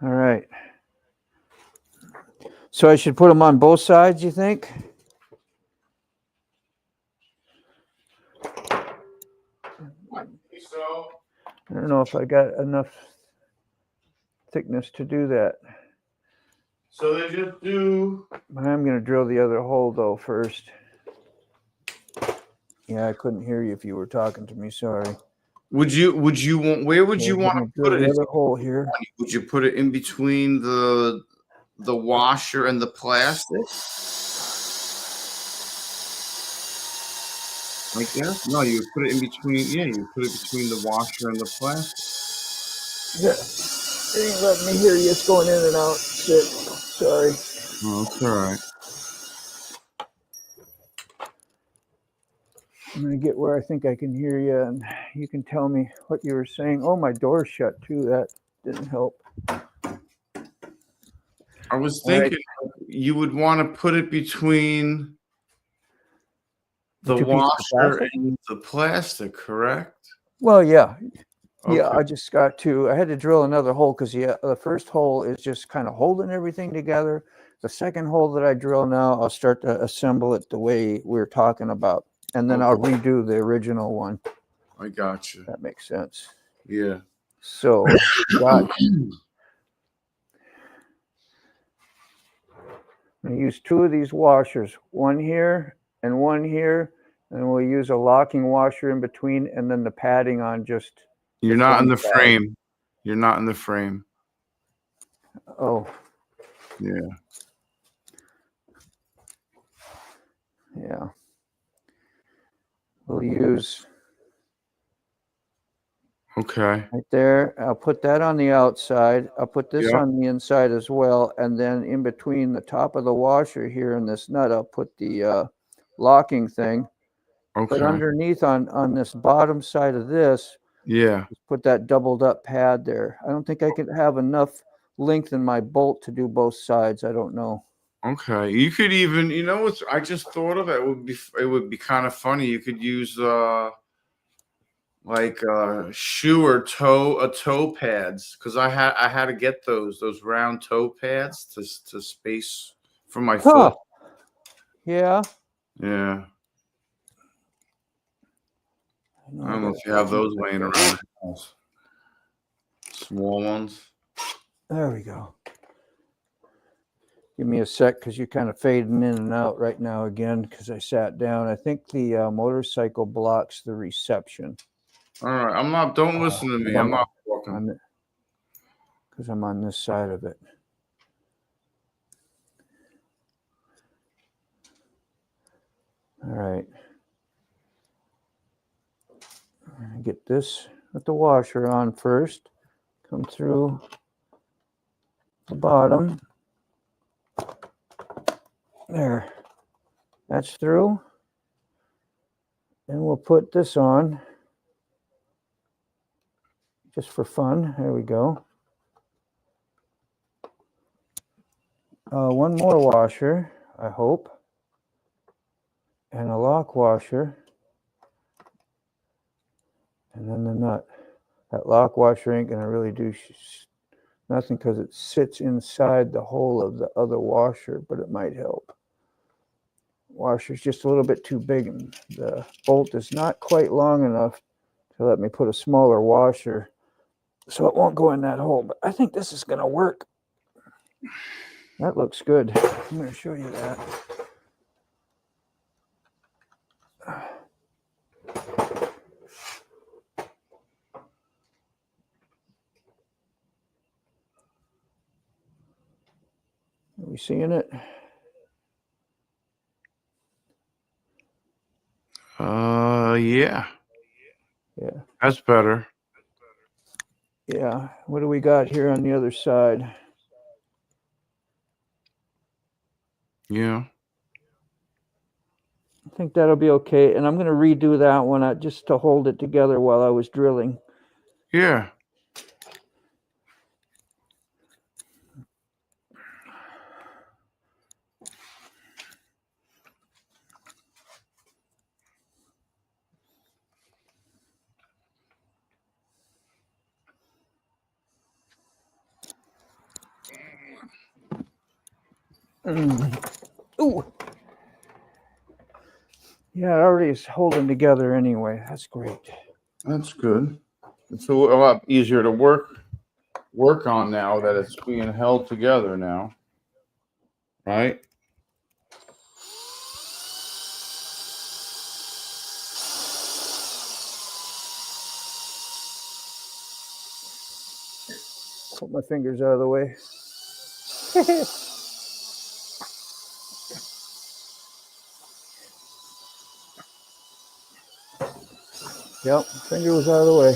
All right. So I should put them on both sides, you think? I think so. I don't know if I got enough thickness to do that. So they just do... I'm going to drill the other hole, though, first. Yeah, I couldn't hear you if you were talking to me. Sorry. Where would you want to put it? The other hole here. Would you put it in between the washer and the plastic? Like that? No, you would put it in between. Yeah, you put it between the washer and the plastic. Yeah. It ain't letting me hear you. It's going in and out. Shit. Sorry. Oh, it's all right. I'm going to get where I think I can hear you, and you can tell me what you were saying. Oh, my door's shut, too. That didn't help. I was thinking you would want to put it between the washer and the plastic, correct? Well, yeah. Okay. Yeah, I just got to, I had to drill another hole because the first hole is just kind of holding everything together. The second hole that I drill now, I'll start to assemble it the way we were talking about. And then I'll redo the original one. I got you. That makes sense. Yeah. So, I'm going to use two of these washers, one here and one here. And we'll use a locking washer in between and then the padding on just... You're not in the frame. You're not in the frame. Oh. Yeah. Yeah. We'll use... Okay. Right there. I'll put that on the outside. I'll put this on the inside as well. And then in between the top of the washer here and this nut, I'll put the locking thing. Okay. But underneath on this bottom side of this, put that doubled up pad there. I don't think I could have enough length in my bolt to do both sides. I don't know. Okay. You could even, you know what I just thought of? It would be kind of funny. You could use like shoe or toe pads, because I had to get those round toe pads to space for my foot. Yeah. Yeah. I don't know if you have those laying around. Small ones. There we go. Give me a sec, because you're kind of fading in and out right now again, because I sat down. I think the motorcycle blocks the reception. All right. Don't listen to me. I'm not talking. Because I'm on this side of it. All right. Get this with the washer on first. Come through the bottom. There. That's through. Then we'll put this on. Just for fun. There we go. one more washer, I hope, and a lock washer, and then the nut. That lock washer ain't going to really do nothing because it sits inside the hole of the other washer, but it might help. Washer's just a little bit too big, and the bolt is not quite long enough to let me put a smaller washer, so it won't go in that hole. But I think this is going to work. That looks good. I'm going to show you that. Are we seeing it? Yeah. Yeah. That's better. Yeah. What do we got here on the other side? Yeah. I think that'll be okay. And I'm going to redo that one just to hold it together while I was drilling. Yeah. Ooh. Yeah, it already is holding together anyway. That's great. That's good. It's a lot easier to work on now that it's being held together now. Right? Put my fingers out of the way. Yep, finger was out of the way.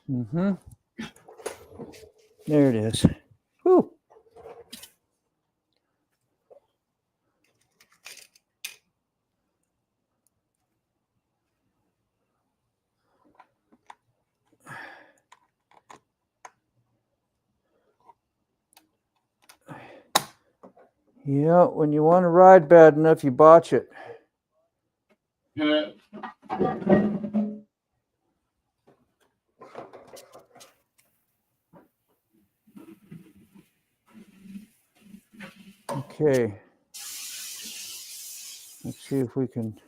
Mm-hmm. There it is. Whew. Yeah, when you want to ride bad enough, you botch it. Okay. Let's see if we can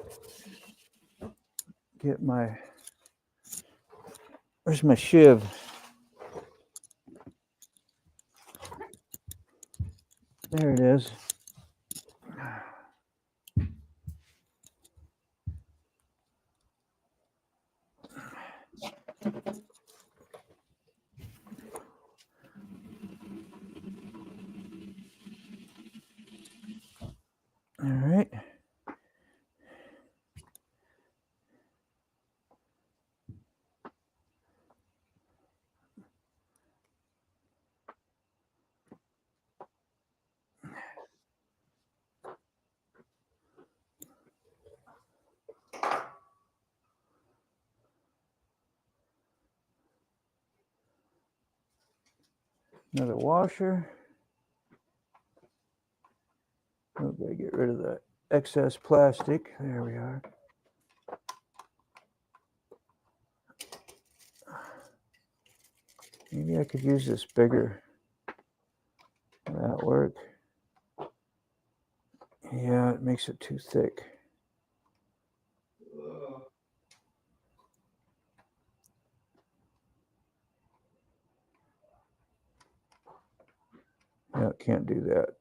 get my... Where's my shiv? There it is. All right. Another washer. Okay, get rid of the excess plastic. There we are. Maybe I could use this bigger. Will that work? Yeah, it makes it too thick. No, can't do that.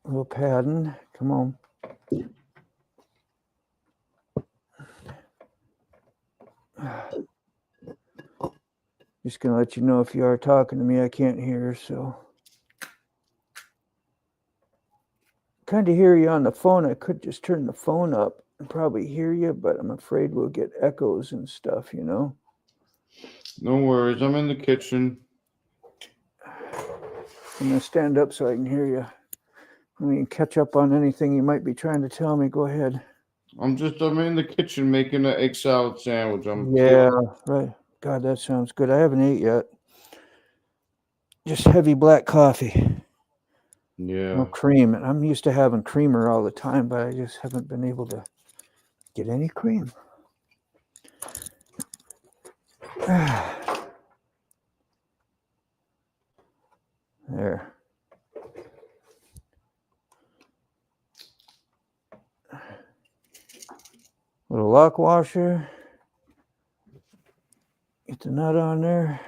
A little padding. Come on. Just gonna let you know if you are talking to me, I can't hear, so. kind of hear you on the phone. I could just turn the phone up and probably hear you, but I'm afraid we'll get echoes and stuff, you know. No worries. I'm in the kitchen. I'm going to stand up so I can hear you. I mean, catch up on anything you might be trying to tell me. Go ahead. I'm in the kitchen making an egg salad sandwich. Yeah, right. God, that sounds good. I haven't ate yet. Just heavy black coffee. Yeah. No cream. I'm used to having creamer all the time, but I just haven't been able to get any cream. There. Little lock washer. Get the nut on there.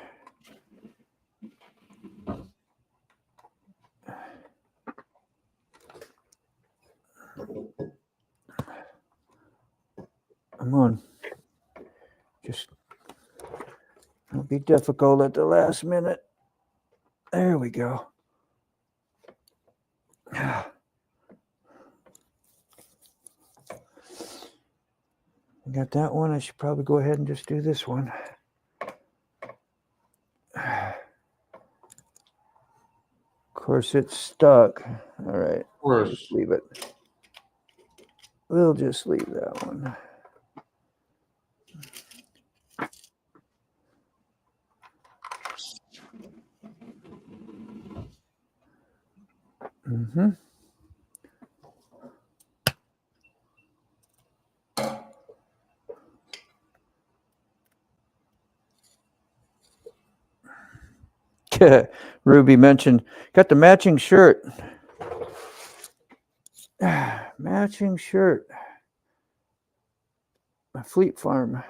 Come on. Just don't be difficult at the last minute. There we go. I got that one. I should probably go ahead and just do this one. Of course, it's stuck. All right. Of course. Just leave it. We'll just leave that one. Mm-hmm. Ruby mentioned, got the matching shirt. Matching shirt. My Fleet Farm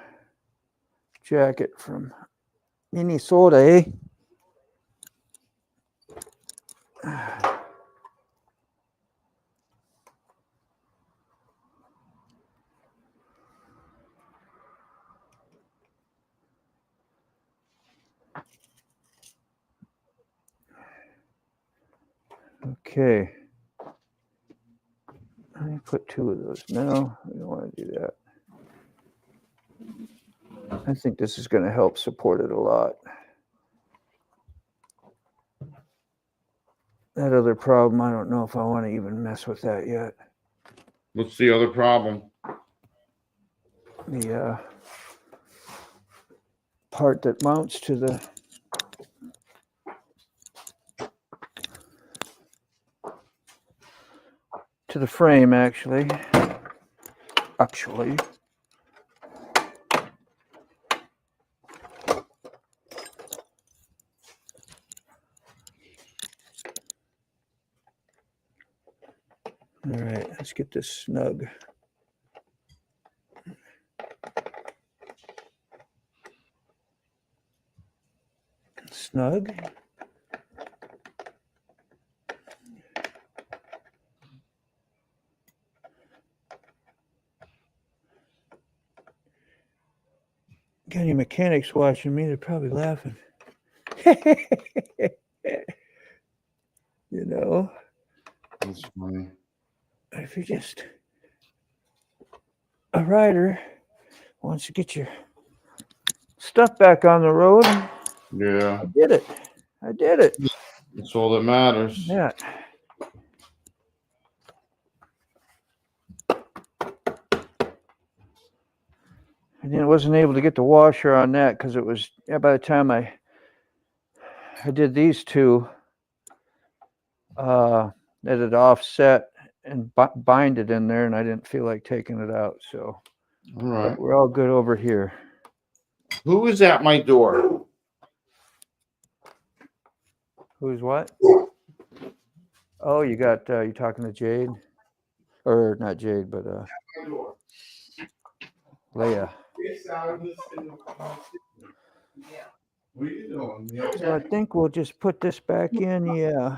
jacket from Minnesota, eh? Okay. Let me put 2 of those. No, we don't want to do that. I think this is going to help support it a lot. That other problem, I don't know if I want to even mess with that yet. What's the other problem? The part that mounts to the frame, actually. All right, let's get this snug. Snug. Got any mechanics watching me? They're probably laughing. You know, That's funny. if you're just a rider, wants to get your stuff back on the road. Yeah. I did it. That's all that matters. Yeah. And then I wasn't able to get the washer on that because it was, by the time I did these 2, that had offset and bind it in there, and I didn't feel like taking it out. So All right. we're all good over here. Who is at my door? Who's what? Oh, you got, you talking to Jade? Or not Jade, but Leia. What are you doing? So I think we'll just put this back in. Yeah.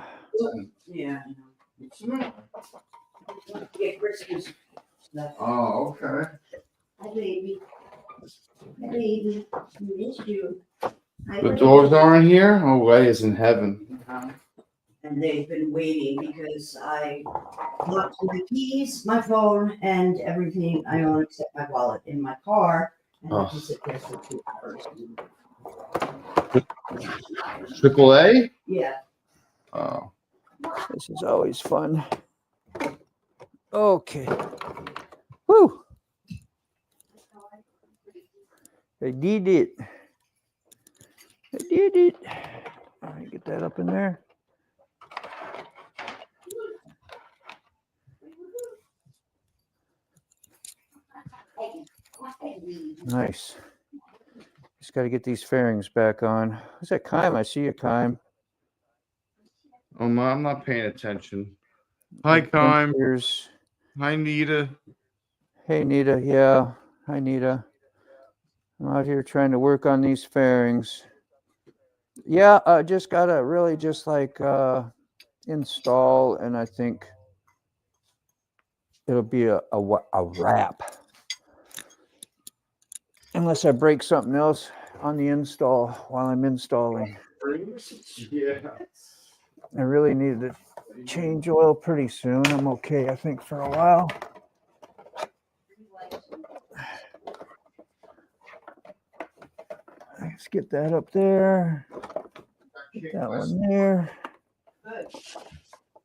Yeah. Get Christmas stuff. Oh, okay. Hi, baby. Hi, baby. We miss you. Hi, The baby. doors aren't here? Oh, Leia's in heaven. And they've been waiting because I locked my keys, my phone, and everything I own except my wallet in my car. And I can sit there for 2 hours. AAA? Yeah. Oh. This is always fun. Okay. Woo! I did it. I did it. All right, get that up in there. Nice. Just got to get these fairings back on. Who's that, Kime? I see you, Kime. Oh, I'm not paying attention. Hi, Kime. Here's. Hi, Nita. Hey, Nita. Yeah. Hi, Nita. I'm out here trying to work on these fairings. Yeah, just got to really just like install, and I think it'll be a wrap. Unless I break something else on the install while I'm installing. Yeah. I really need to change oil pretty soon. I'm okay, I think, for a while. Let's get that up there. Get that one there.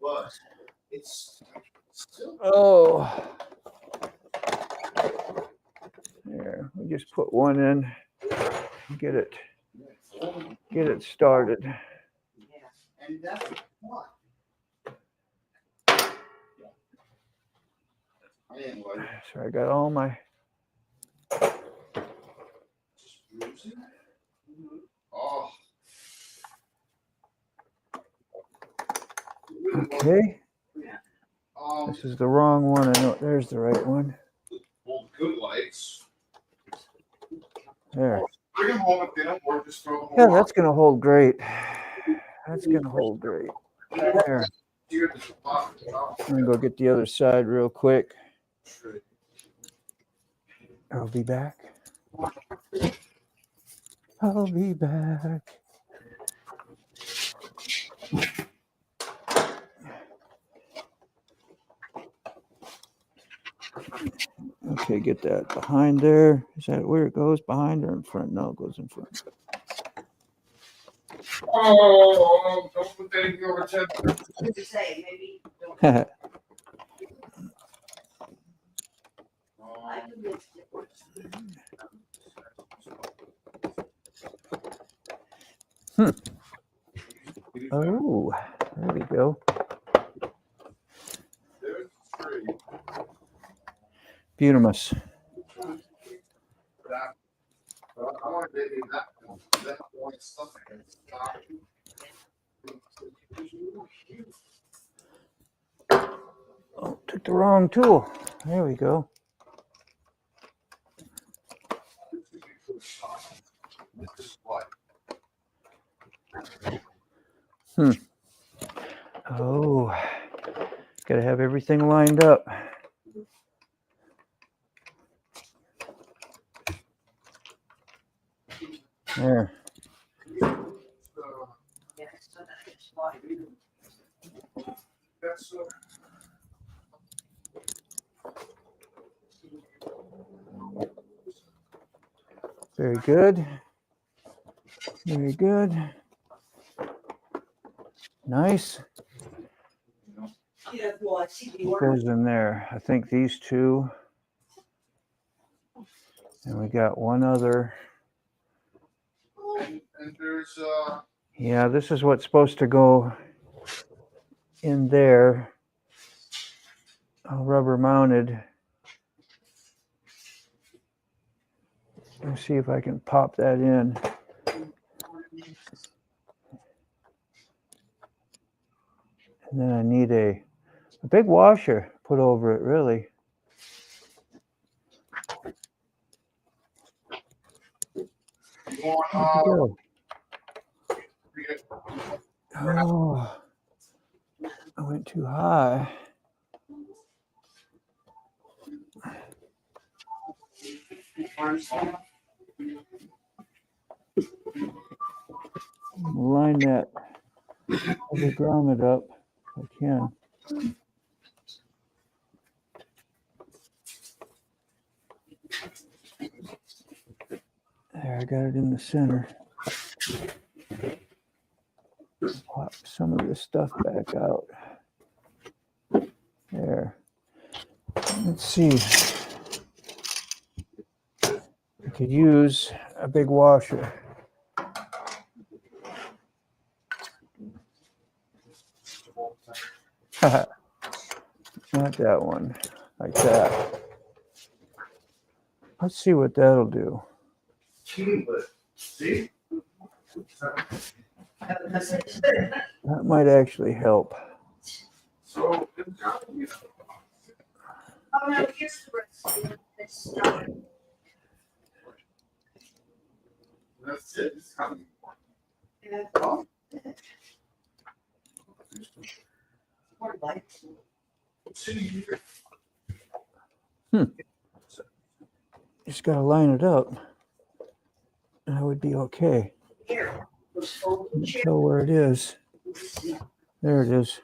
But it's Oh. There, we just put one in. Get it started. And that's what. So I got all my. Oh. Okay. This is the wrong one. I know. There's the right one. Good lights. There. Bring them home if they don't work. Just throw them Yeah, away. that's gonna hold great. That's gonna hold great. There. I'm gonna go get the other side real quick. I'll be back. I'll be back. Okay, get that behind there. Is that where it goes? Behind or in front? No, it goes in front. Oh, don't put anything over 10. What to say? Maybe don't. I can mix it. Oh, there we go. There's three. Beautimus. That, I want to maybe that one. That one stuff I can stop. Oh, took the wrong tool. There we go. This is what. Oh, gotta have everything lined up. There. That's Very good. Very good. Nice. What goes in there? I think these two. And we got one other. and there's Yeah, this is what's supposed to go in there. Rubber mounted. Let's see if I can pop that in. And then I need a big washer put over it, really. Oh, I went too high. Line that other grommet up. I can. There, I got it in the center. Pop some of this stuff back out. There. Let's see. I could use a big washer. Not that one. Like that. Let's see what that'll do. See? That might actually help. So, Oh, no, here's the rest. It's done. that's it. It's coming. Yeah. More lights. Just gotta line it up. And I would be okay. Here. Those folding chairs. Tell where it is. There it is.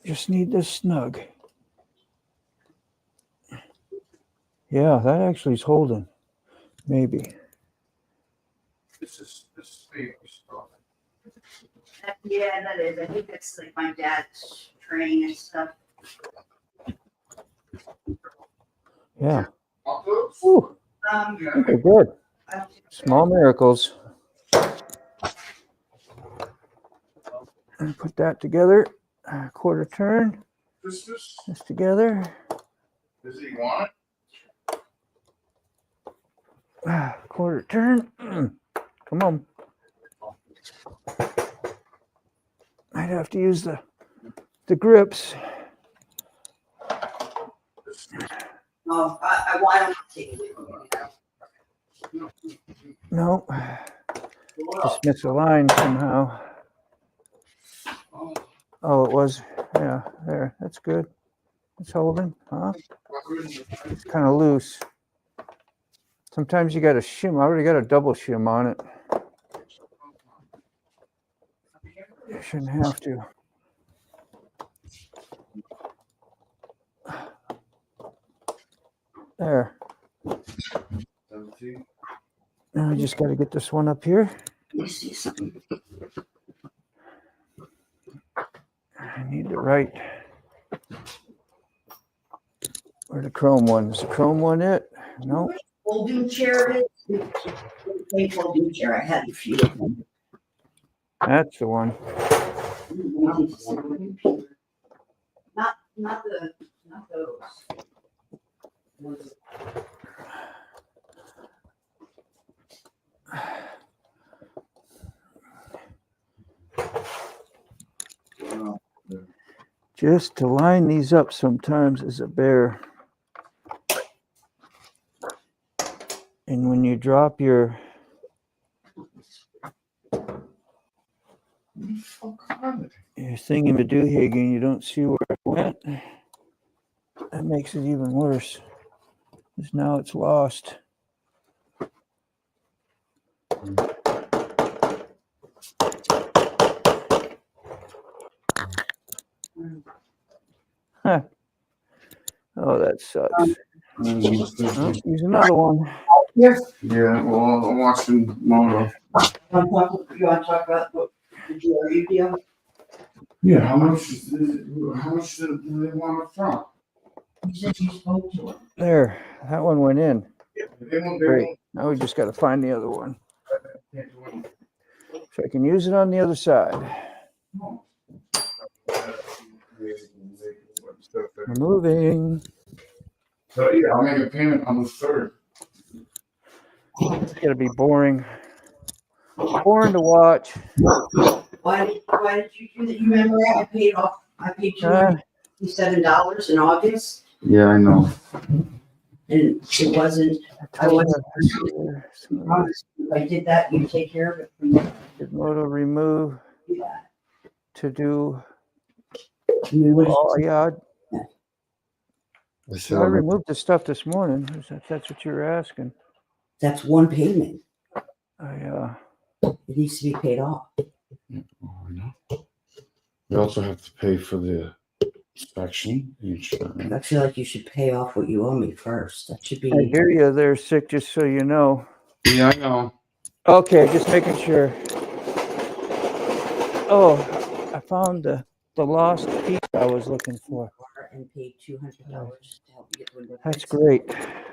Just need this snug. Yeah, that actually is holding. Maybe. This is paper stuff. Yeah, that is. I think that's like my dad's train and stuff. Yeah. Envelopes? Ooh, Yeah. okay, good. I don't think- Small miracles. And put that together. Quarter turn. Christmas? This together. Does he want Quarter turn. Come on. I'd have to use the grips. No, I don't take it with me. No, just misaligned somehow. Oh, it was. Yeah, there. That's good. It's holding, huh? It's kind of loose. Sometimes you got to shim. I already got a double shim on it. You shouldn't have to. There. Now I just got to get this one up here. Let me see something. I need the right. Where the chrome one? Is the chrome one it? No. Folding chair is. A folding chair. I had a few of them. That's the one. Not those. Just to line these up sometimes is a bear. And when you drop your thingy-ma-doohickey and you don't see where it went, that makes it even worse. Because now it's lost. Huh. Oh, that sucks. Oh, use another one. Here, Yeah, well, I'm watching Mono. you want to talk about the GRU deal? Yeah, how much do they want up front? You said you spoke to him. There, that one went in. They won't, Great. Now we just got to find the other one. So I can use it on the other side. Removing. So yeah, I'll make a payment on the 3rd. It's gonna be boring. Boring to watch. Why did you do that? You remember I paid $257 in August, Yeah, I know. and it wasn't. I wasn't honest. If I did that, you take care of it from there. Gizmodo remove Yeah. to do. You would- Oh yeah, I So removed the stuff this morning. If that's what you were asking. That's one payment. It needs to be paid off. Oh, I know. We also have to pay for the inspection, the insurance. I feel like you should pay off what you owe me first. That should be. I hear you there, Sick, just so you know. Yeah, I know. Okay, just making sure. Oh, I found the lost piece I was looking for. And paid $200 to help you get the window. That's great.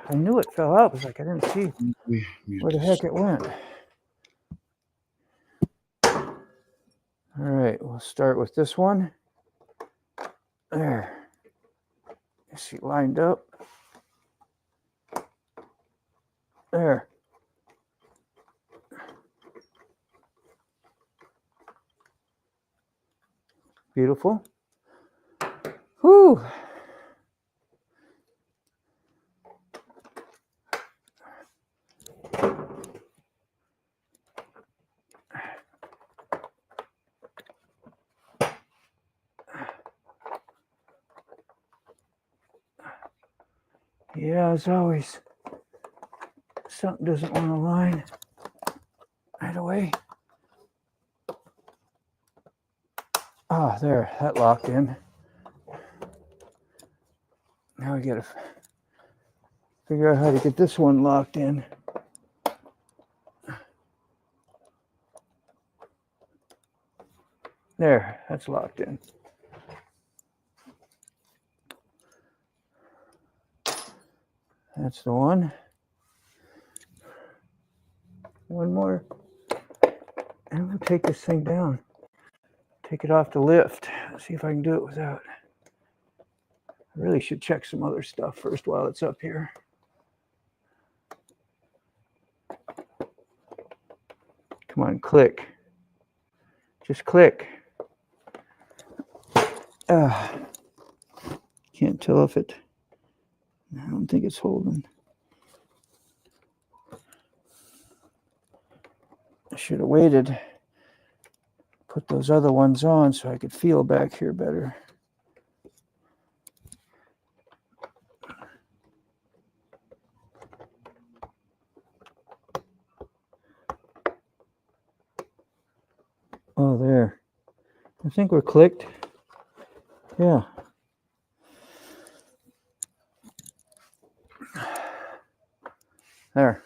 I knew it fell out. It was like I didn't see where the heck it went. All right, we'll start with this one. There. Is she lined up? There. Beautiful. Whew. Yeah, as always, something doesn't want to line right away. Ah, there, that locked in. Now we gotta figure out how to get this one locked in. There, that's locked in. That's the one. One more. And we'll take this thing down. Take it off the lift. See if I can do it without. I really should check some other stuff first while it's up here. Come on, click. Just click. Can't tell if it. I don't think it's holding. I should have waited. Put those other ones on so I could feel back here better. Oh, there. I think we're clicked. Yeah. There.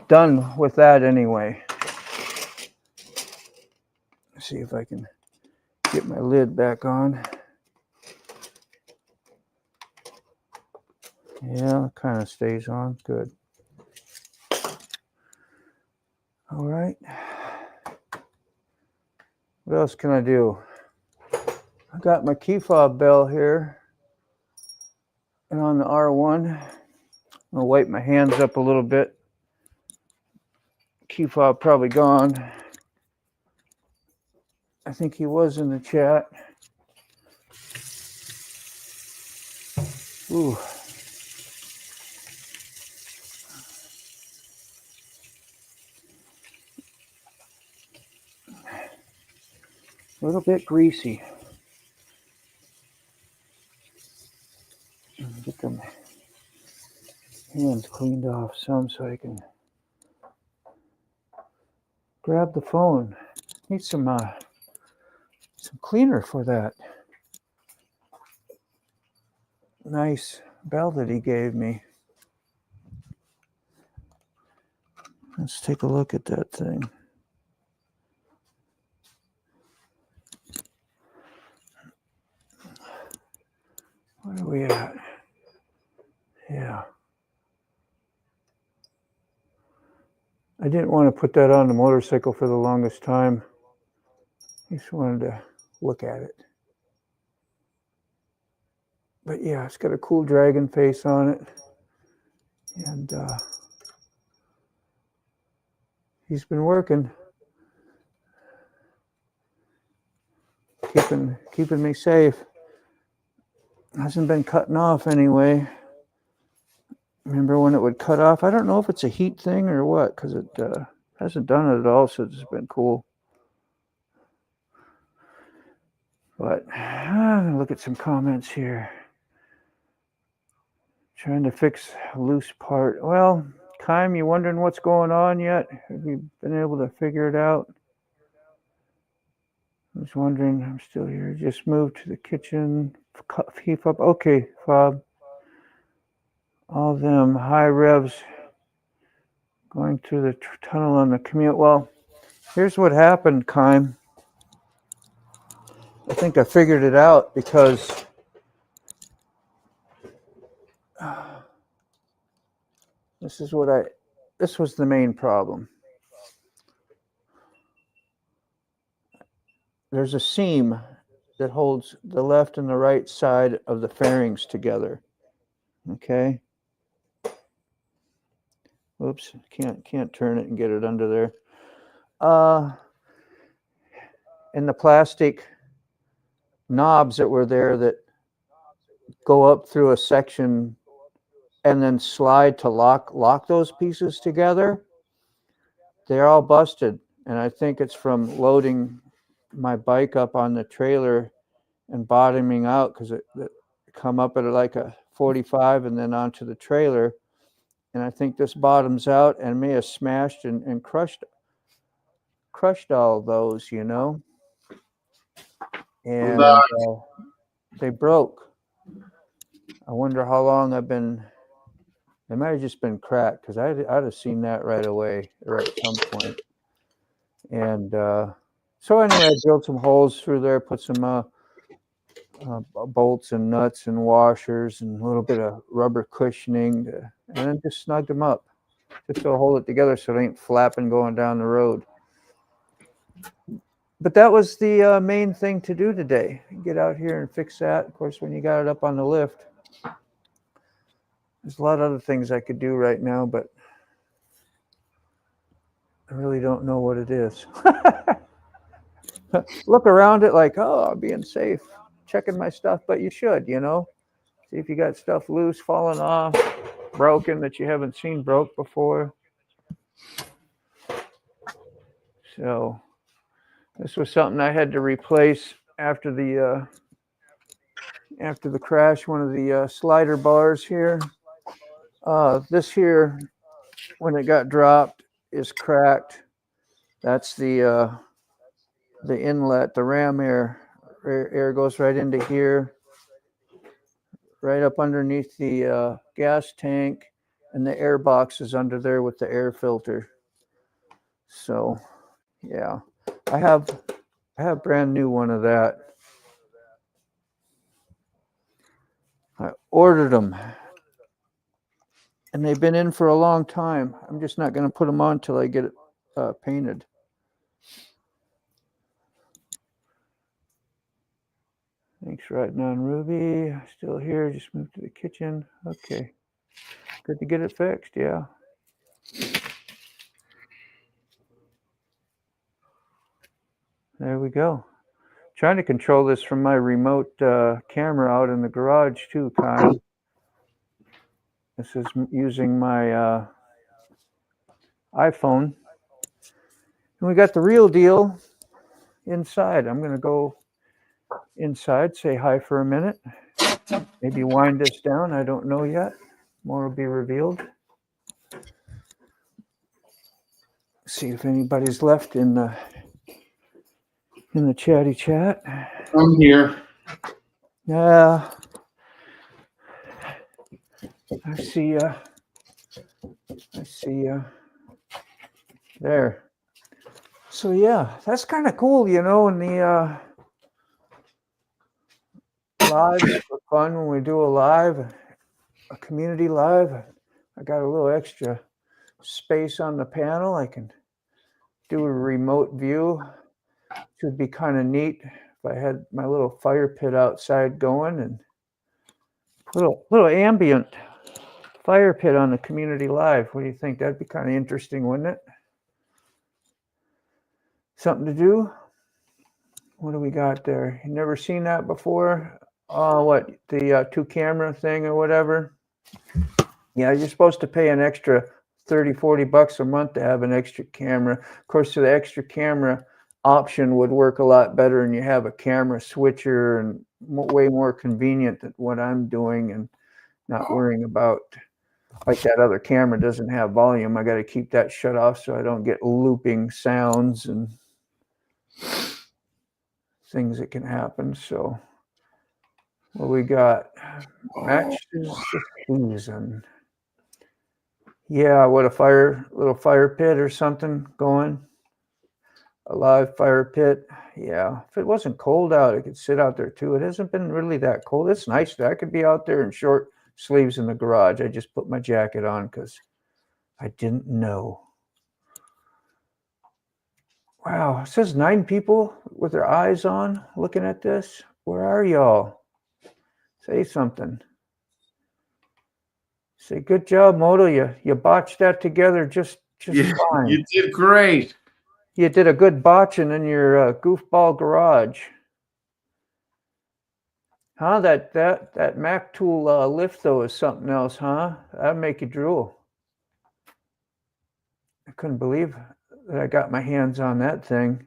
Done with that anyway. Let's see if I can get my lid back on. Yeah, it kind of stays on. Good. All right. What else can I do? I got my key fob bell here. And on the R1, I'm gonna wipe my hands up a little bit. Key fob probably gone. I think he was in the chat. Ooh. A little bit greasy. Get them hands cleaned off some so I can grab the phone. Need some cleaner for that nice bell that he gave me. Let's take a look at that thing. Where are we at? Yeah. I didn't want to put that on the motorcycle for the longest time. Just wanted to look at it. But yeah, it's got a cool dragon face on it. And he's been working. Keeping me safe. Hasn't been cutting off anyway. Remember when it would cut off? I don't know if it's a heat thing or what, because it hasn't done it at all, so it's been cool. But I'm gonna look at some comments here. Trying to fix a loose part. Well, Kime, you wondering what's going on yet? Have you been able to figure it out? I was wondering. I'm still here. Just moved to the kitchen. Heap up. Okay, Fob. All them high revs going through the tunnel on the commute. Well, here's what happened, Kime. I think I figured it out because this was the main problem. There's a seam that holds the left and the right side of the fairings together. Okay. Oops, can't turn it and get it under there. And the plastic knobs that were there that go up through a section and then slide to lock those pieces together, they're all busted. And I think it's from loading my bike up on the trailer and bottoming out, because it come up at like a 45 and then onto the trailer. And I think this bottoms out and may have smashed and crushed all those, you know. And they broke. I wonder how long they might have just been cracked, because I'd have seen that right away or at some point. And so anyway, I drilled some holes through there, put some bolts and nuts and washers and a little bit of rubber cushioning, and then just snugged them up just to hold it together so it ain't flapping going down the road. But that was the main thing to do today. Get out here and fix that. Of course, when you got it up on the lift, there's a lot of other things I could do right now, but I really don't know what it is. Look around it like, oh, I'm being safe, checking my stuff, but you should, you know. See if you got stuff loose, falling off, broken that you haven't seen broke before. So this was something I had to replace after the crash. One of the slider bars here. This here, when it got dropped, is cracked. That's the inlet. The ram air goes right into here, right up underneath the gas tank, and the air box is under there with the air filter. So, yeah, I have brand new one of that. I ordered them, and they've been in for a long time. I'm just not going to put them on till I get it painted. Thanks for writing on, Ruby. Still here. Just moved to the kitchen. Okay. Good to get it fixed. Yeah. There we go. Trying to control this from my remote camera out in the garage too, Kyle. This is using my iPhone. And we got the real deal inside. I'm going to go inside, say hi for a minute, maybe wind this down. I don't know yet. More will be revealed. See if anybody's left in the chatty chat. I'm here. Yeah. I see ya. There. So yeah, that's kind of cool, you know, in the live for fun when we do a community live. I got a little extra space on the panel. I can do a remote view. Should be kind of neat if I had my little fire pit outside going and little ambient fire pit on the community live. What do you think? That'd be kind of interesting, wouldn't it? Something to do. What do we got there? You never seen that before? What, the 2-camera thing or whatever? Yeah, you're supposed to pay an extra $30-40 a month to have an extra camera. Of course, the extra camera option would work a lot better, and you have a camera switcher and way more convenient than what I'm doing. And not worrying about, like that other camera doesn't have volume. I got to keep that shut off so I don't get looping sounds and things that can happen. So what we got? Matches the season. Yeah, what a little fire pit or something going. A live fire pit. Yeah, if it wasn't cold out, I could sit out there too. It hasn't been really that cold. It's nice that I could be out there in short sleeves in the garage. I just put my jacket on because I didn't know. Wow, it says 9 people with their eyes on looking at this. Where are y'all? Say something. Say, good job, Moto. You botched that together just fine. You did great. You did a good botching in your goofball garage. Huh? That Mac tool lift though is something else, huh? That'd make you drool. I couldn't believe that I got my hands on that thing.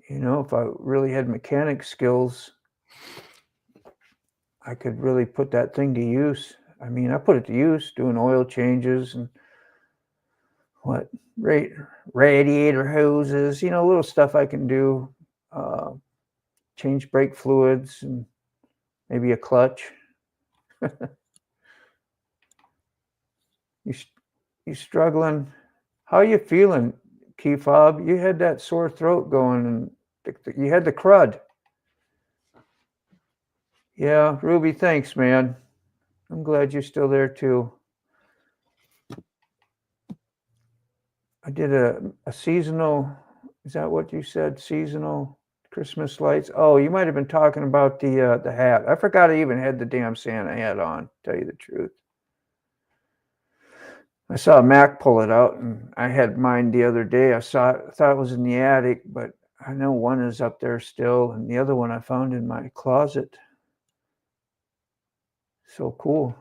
You know, if I really had mechanic skills, I could really put that thing to use. I mean, I put it to use doing oil changes and radiator hoses, you know, little stuff I can do. Change brake fluids and maybe a clutch. You struggling? How are you feeling, Key Fob? You had that sore throat going and you had the crud. Yeah, Ruby, thanks, man. I'm glad you're still there too. I did a seasonal, is that what you said? Seasonal Christmas lights? Oh, you might have been talking about the hat. I forgot I even had the damn Santa hat on, to tell you the truth. I saw Mac pull it out, and I had mine the other day. I thought it was in the attic, but I know one is up there still, and the other one I found in my closet. So cool.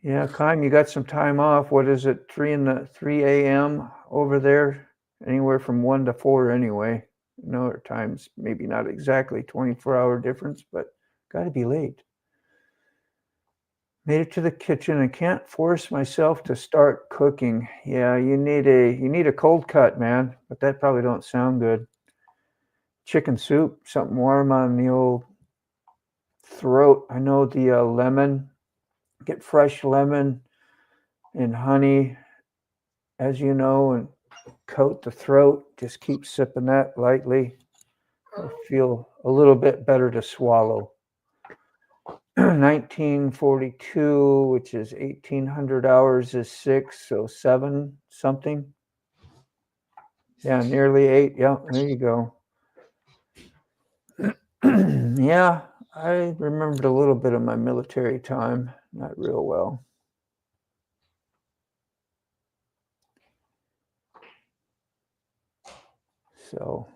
Yeah, Kime, you got some time off. What is it, 3 a.m. over there? Anywhere from 1 to 4 anyway. I know our time's maybe not exactly 24-hour difference, but got to be late. Made it to the kitchen and can't force myself to start cooking. Yeah, you need a cold cut, man, but that probably don't sound good. Chicken soup, something warm on the old throat. I know the lemon, get fresh lemon and honey, as you know, and coat the throat. Just keep sipping that lightly. I'll feel a little bit better to swallow. 1942, which is 1800 hours is 6, so 7 something. Yeah, nearly 8. Yeah, there you go. Yeah, I remembered a little bit of my military time, not real well. So,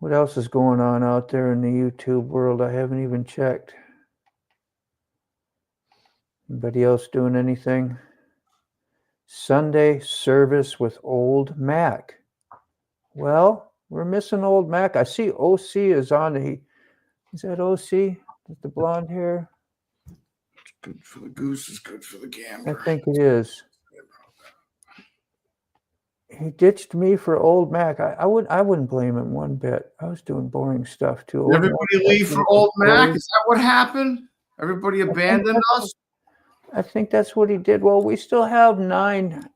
what else is going on out there in the YouTube world? I haven't even checked. Anybody else doing anything? Sunday service with Old Mac. Well, we're missing Old Mac. I see OC is on. Is that OC with the blonde hair? It's good for the goose is good for the gander. I think it is. He ditched me for Old Mac. I wouldn't blame him one bit. I was doing boring stuff too. Did everybody leave for Old Mac? Is that what happened? Everybody abandoned us? I think that's what he did. Well, we still have 9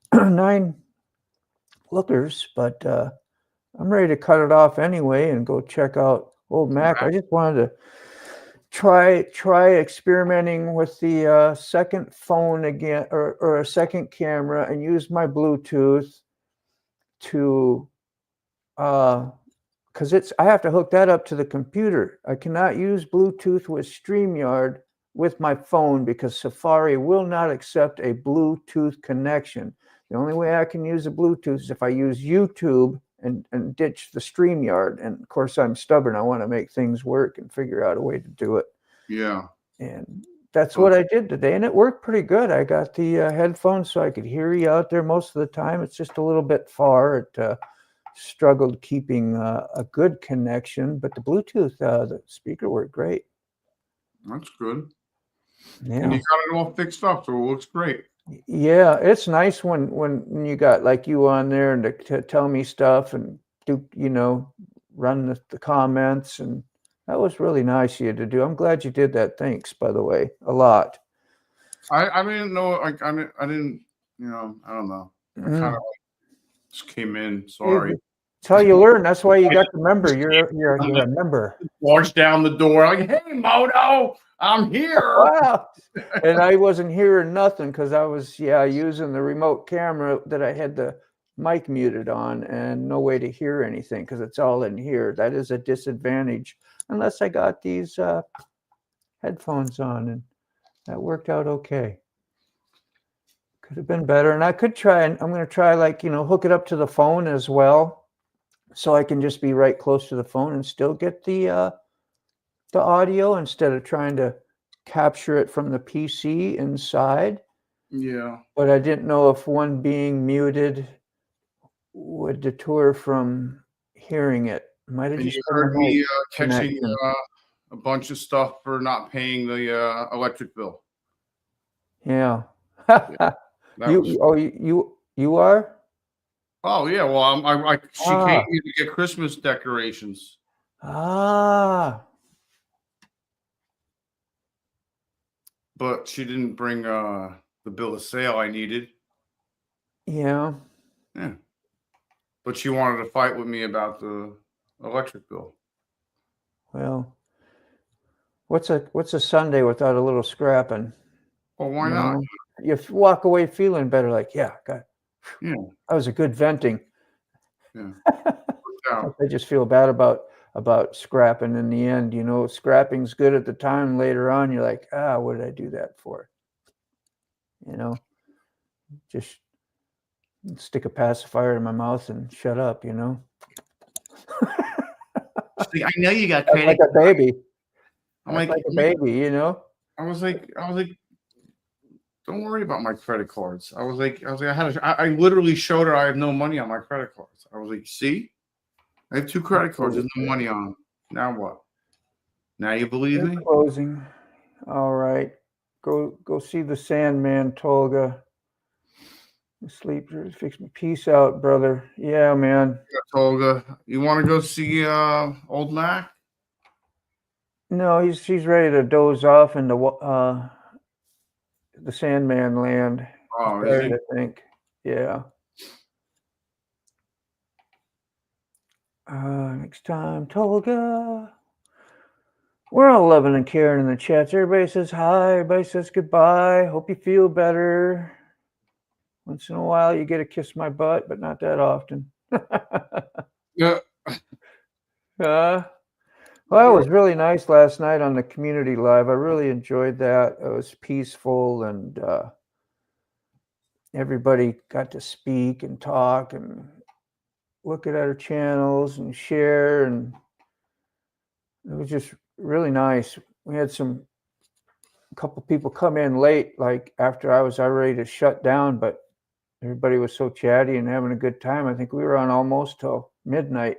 lookers, but I'm ready to cut it off anyway and go check out Old Mac. Right. I just wanted to try experimenting with the second phone again, or a second camera, and use my Bluetooth to because I have to hook that up to the computer. I cannot use Bluetooth with Streamyard with my phone because Safari will not accept a Bluetooth connection. The only way I can use a Bluetooth is if I use YouTube and ditch the Streamyard. And of course, I'm stubborn. I want to make things work and figure out a way to do it. Yeah. And that's what I did today. And it worked pretty good. I got the headphones so I could hear you out there most of the time. It's just a little bit far at struggled keeping a good connection, but the Bluetooth, the speaker worked great. That's good. Yeah. And you got it all fixed up, so it looks great. Yeah, it's nice when you got like you on there and to tell me stuff and do, run the comments, and that was really nice of you to do. I'm glad you did that. Thanks, by the way, a lot. I didn't know, like, I didn't, I don't know. I kind of just came in. Sorry. It's how you learn. That's why you got the member. You're a member. Barged down the door like, "Hey, Moto, I'm here." Wow. And I wasn't hearing nothing because I was using the remote camera that I had the mic muted on and no way to hear anything because it's all in here. That is a disadvantage unless I got these headphones on, and that worked out okay. Could have been better, and I could try, and I'm going to try hook it up to the phone as well. So I can just be right close to the phone and still get the audio instead of trying to capture it from the PC inside. Yeah. But I didn't know if one being muted would deter from hearing it. Might have And just you been heard the me mic catching connection. a bunch of stuff for not paying the electric bill. Yeah. That was You are? Oh yeah, well, she came Ah. here to get Christmas decorations. Ah. But she didn't bring the bill of sale I needed. Yeah. Yeah. But she wanted to fight with me about the electric bill. Well, what's a Sunday without a little scrapping? Well, why not? You walk away feeling better, like, yeah, God, Yeah. that was a good venting. Yeah. I just feel bad about scrapping in the end. Scrapping's good at the time. Later on, you're like, what did I do that for? Just stick a pacifier in my mouth and shut up. I know you got credit. Like a baby. I'm like a baby. I was like, don't worry about my credit cards. I literally showed her I have no money on my credit cards. I was like, see, I have 2 credit cards with no money on them. Now what? Now you believe me? Closing. All right. Go see the Sandman, Tolga. Sleep, fix me. Peace out, brother. Yeah, man. Yeah, Tolga, you want to go see old Mac? No, he's ready to doze off in the Sandman land. Oh, I think. Yeah. Next time, Tolga. We're all loving and caring in the chats. Everybody says hi. Everybody says goodbye. Hope you feel better. Once in a while, you get to kiss my butt, but not that often. Yeah. Well, it was really nice last night on the community live. I really enjoyed that. It was peaceful, and everybody got to speak and talk and look at our channels and share, and it was just really nice. We had a couple people come in late, like after I was already to shut down, but everybody was so chatty and having a good time. I think we were on almost till midnight.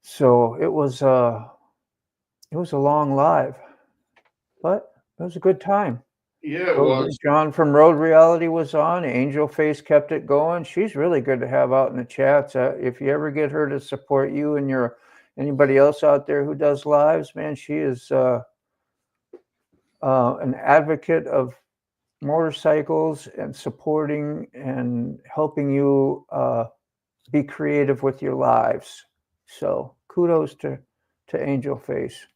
So it was a long live, but it was a good time. Yeah, it was. John from Road Reality was on. Angel Face kept it going. She's really good to have out in the chats. If you ever get her to support you and anybody else out there who does lives, man, she is an advocate of motorcycles and supporting and helping you be creative with your lives. So kudos to Angel Face.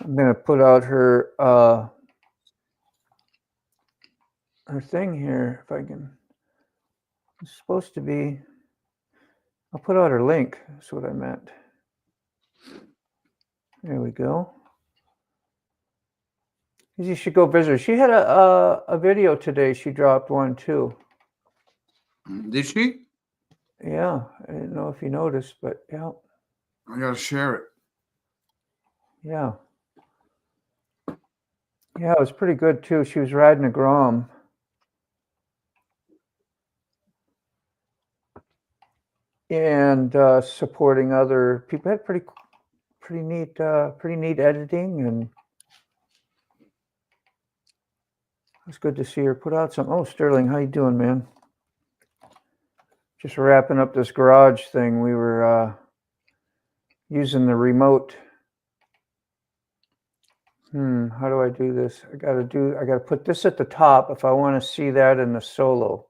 I'm gonna put out her thing here if I can. It's supposed to be. I'll put out her link. That's what I meant. There we go. You should go visit her. She had a video today. She dropped one too. Did she? Yeah, I didn't know if you noticed, but yeah. I gotta share it. Yeah. Yeah, it was pretty good too. She was riding a Grom. and supporting other people. Had pretty neat editing, and it's good to see her put out some. Oh, Sterling, how you doing, man? Just wrapping up this garage thing. We were using the remote. How do I do this? I gotta put this at the top if I want to see that in the solo.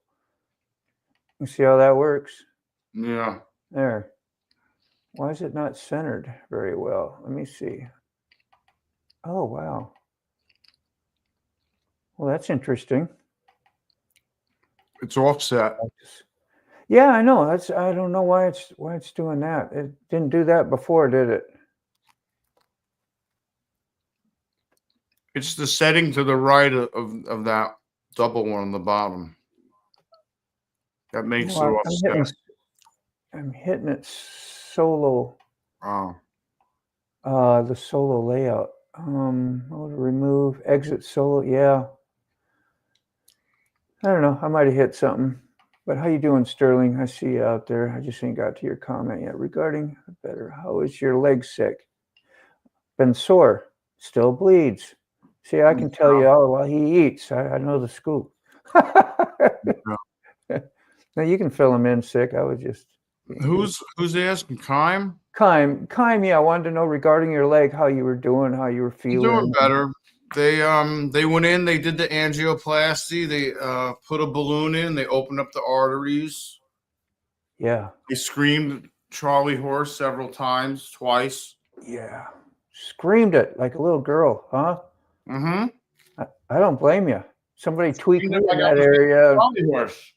You see how that works? Yeah. There. Why is it not centered very well? Let me see. Oh, wow. Well, that's interesting. It's offset. Yeah, I know. I don't know why it's doing that. It didn't do that before, did it? It's the setting to the right of that double one on the bottom. That makes it offset. I'm hitting it solo. Oh. The solo layout. Remove, exit solo. Yeah. I don't know. I might have hit something. But how you doing, Sterling? I see you out there. I just ain't got to your comment yet. Regarding better, how is your leg sick? Been sore. Still bleeds. See, I can tell you all while he eats. I know the scoop. Now you can fill him in sick. I was just. Who's asking? Kime? Kime, yeah. I wanted to know regarding your leg, how you were doing, how you were feeling. I'm doing better. They went in, they did the angioplasty, they put a balloon in, they opened up the arteries. Yeah. They screamed Charlie horse several times, twice. Yeah. Screamed it like a little girl, huh? Mm-hmm. I don't blame you. Somebody tweaked me in that area. Charlie horse.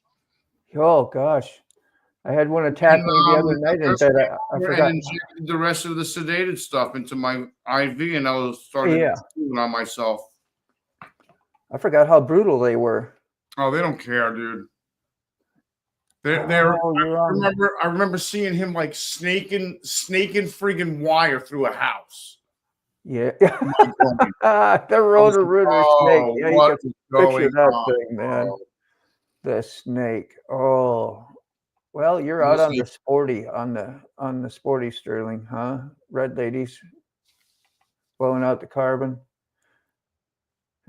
Oh gosh. I had one attack me the other night in bed. I forgot. And injected the rest of the sedated stuff into my IV, and I was starting to on myself. I forgot how brutal they were. Oh, they don't care, dude. I remember seeing him like snaking freaking wire through a house. Yeah. The Roto-Rooter snake. Yeah, you can picture that thing, man. The snake. Oh. Well, you're out on the sporty Sterling, huh? Red ladies blowing out the carbon.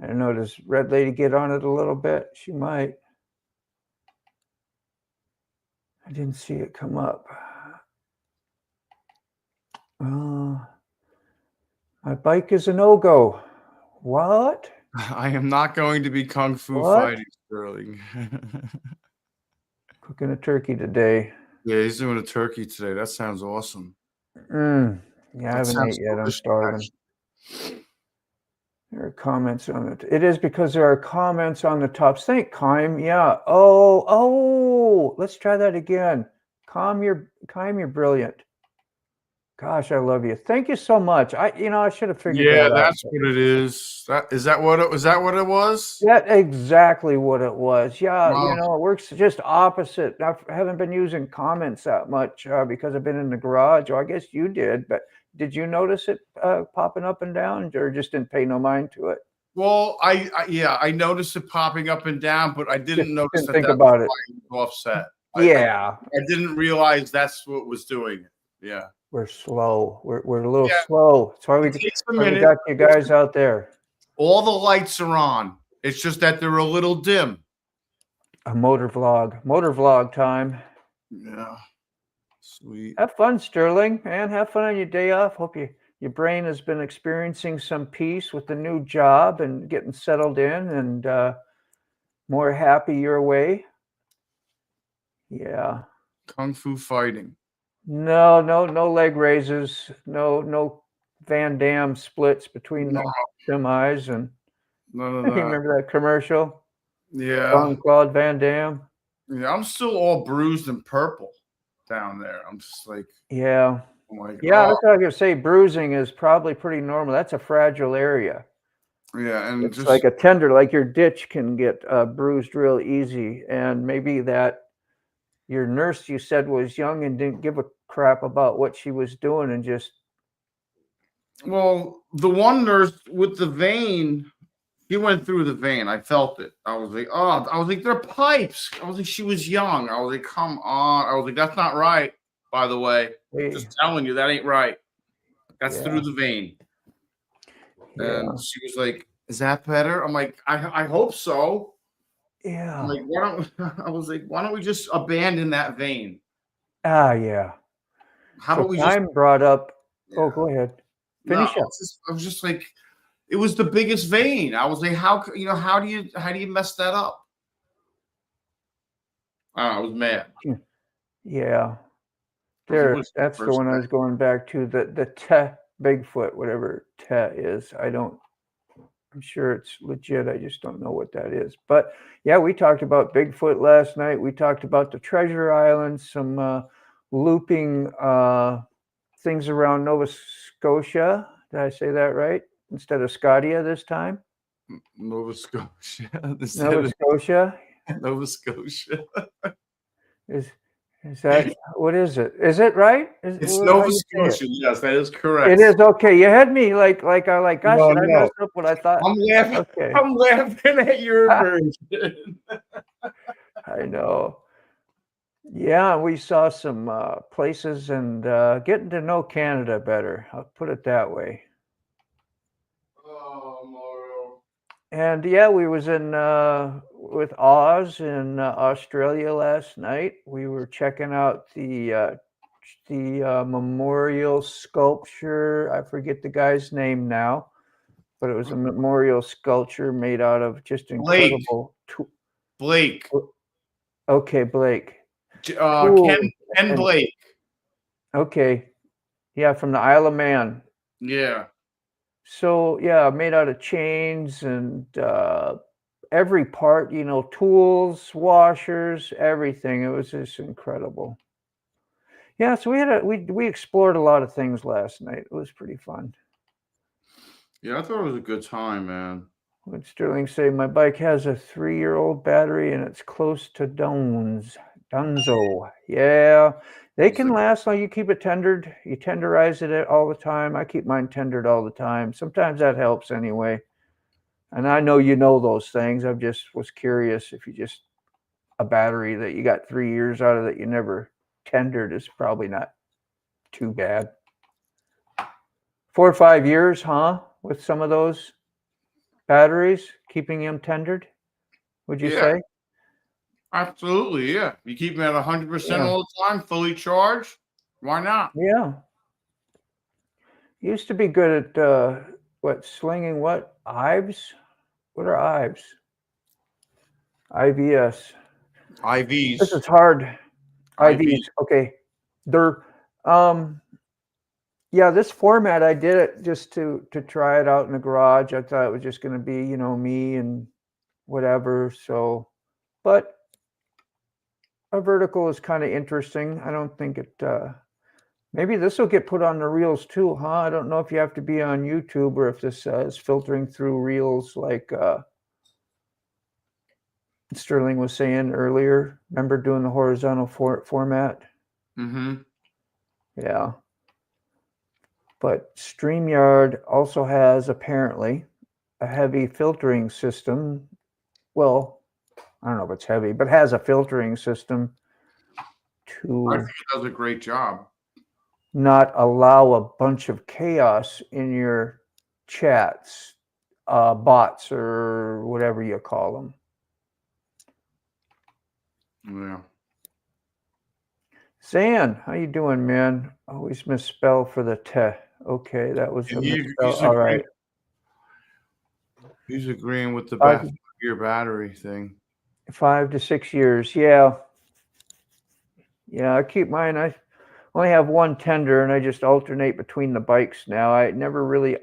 I don't know, does Red Lady get on it a little bit? She might. I didn't see it come up. My bike is a no-go. What? I am not going to be kung fu fighting, Sterling. Cooking a turkey today. Yeah, he's doing a turkey today. That sounds awesome. Yeah, I haven't ate yet. I'm starving. There are comments on it. It is because there are comments on the top. Thank Kime. Yeah. Oh. Let's try that again. Kime, you're brilliant. Gosh, I love you. Thank you so much. I should have figured that out. Yeah, that's what it is. Was that what it was? That's exactly what it was. Yeah, wow. It works just opposite. I haven't been using comments that much because I've been in the garage. Or I guess you did, but did you notice it popping up and down, or just didn't pay no mind to it? Well, I noticed it popping up and down, but I didn't notice think about it. Offset. Yeah, I didn't realize that's what was doing it. Yeah. We're slow. We're a little slow. That's why we got you guys out there. All the lights are on. It's just that they're a little dim. A motor vlog time. Yeah. Sweet. Have fun, Sterling, man. Have fun on your day off. Hope your brain has been experiencing some peace with the new job and getting settled in and more happy your way. Yeah. Kung fu fighting. No leg raises, no Van Damme splits between them eyes, and none of that. You remember that commercial? Yeah. Jean-Claude Van Damme. Yeah, I'm still all bruised and purple down there. I'm just like, yeah. Oh my God. Yeah, that's what I was gonna say. Bruising is probably pretty normal. That's a fragile area. Yeah, and it's just like a tender, like your ditch can get bruised real easy, and maybe that. Your nurse, you said, was young and didn't give a crap about what she was doing and just. Well, the one nurse with the vein, he went through the vein. I felt it. I was like, they're pipes. I was like, she was young. I was like, come on. I was like, that's not right. by the way. Hey, Just telling you, that ain't right. That's Yeah. through the vein. yeah, And she was like, "Is that better?" I'm like, I hope so. I'm yeah. like, why don't I was like, why don't we just abandon that vein? Yeah. How So about we just time brought up. Oh, yeah. go ahead. No, Finish up. I was just like, it was the biggest vein. I was like, how do you mess that up? I was mad. Yeah. 'Cause it There. was That's the first one I day. was going back to. The te Bigfoot, whatever te is. I'm sure it's legit. I just don't know what that is. But yeah, we talked about Bigfoot last night. We talked about the Treasure Island, some looping things around Nova Scotia. Did I say that right? Instead of Scotia this time? Nova Scotia. Nova Scotia? Nova Scotia. Is that what is it? Is it right? It's How Nova you say it? Scotia. Yes, that is correct. It is okay. You had me like gosh, No, did I no. mess up what I thought? I'm laughing. Okay. I'm laughing at your version. I know. Yeah, we saw some places and getting to know Canada better. I'll put it that way. Oh, Mario. And yeah, we was in with Oz in Australia last night. We were checking out the memorial sculpture. I forget the guy's name now, but it was a memorial sculpture made out of just incredible. Blake. Okay, Blake. Ken Blake. Okay, yeah, from the Isle of Man. Yeah. So yeah, made out of chains and every part, tools, washers, everything. It was just incredible. Yeah, so we explored a lot of things last night. It was pretty fun. Yeah, I thought it was a good time, man. Would Sterling say my bike has a 3-year-old battery and it's close to Dunzo. Yeah, they can last long. You keep it tendered. You tenderize it all the time. I keep mine tendered all the time. Sometimes that helps anyway. And I know you know those things. I just was curious if you just a battery that you got 3 years out of that you never tendered is probably not too bad. 4 or 5 years, huh? With some of those batteries, keeping them tendered, would you say? Absolutely, yeah. You keep them at 100% Yeah. all the time, fully charged. Why not? Yeah. Used to be good at slinging what? Ives? What are Ives? IVS. IVs. This is hard. IVs. Okay. They're yeah, this format I did it just to try it out in the garage. I thought it was just going to be, me and whatever. So, but a vertical is kind of interesting. I don't think it maybe this will get put on the reels too, huh? I don't know if you have to be on YouTube or if this is filtering through reels like Sterling was saying earlier. Remember doing the horizontal format? Mm-hmm. Yeah. But Streamyard also has apparently a heavy filtering system. Well, I don't know if it's heavy, but has a filtering system to I think it does a great job. not allow a bunch of chaos in your chats, bots or whatever you call them. Yeah. Zan, how you doing, man? Always misspell for the te. Okay, that was a misspell. All right. He's agreeing with the your battery thing. 5 to 6 years. Yeah. Yeah, I keep mine. I only have one tender and I just alternate between the bikes now. I never really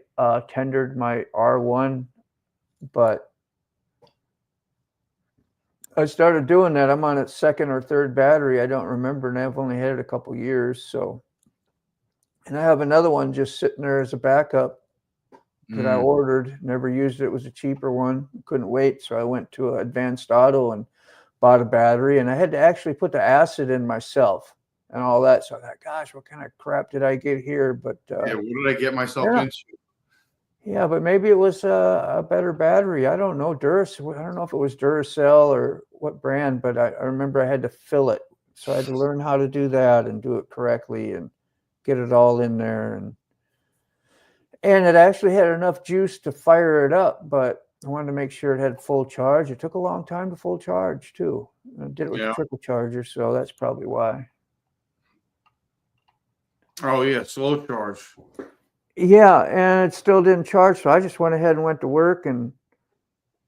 tendered my R1, but I started doing that. I'm on its second or third battery. I don't remember, and I've only had it a couple years. So, and I have another one just sitting there as a backup that I ordered. Never used it. It was a cheaper one. Couldn't wait, so I went to Advanced Auto and bought a battery. And I had to actually put the acid in myself and all that. So I thought, gosh, what kind of crap did I get here? But yeah, what did I get myself into? Yeah, but maybe it was a better battery. I don't know. I don't know if it was Duracell or what brand, but I remember I had to fill it So I had to learn how to do that and do it correctly and get it all in there. And it actually had enough juice to fire it up, but I wanted to make sure it had full charge. It took a long time to full charge too. I did it with the trickle charger, so that's probably why. Oh yeah, slow charge. Yeah, and it still didn't charge, so I just went ahead and went to work and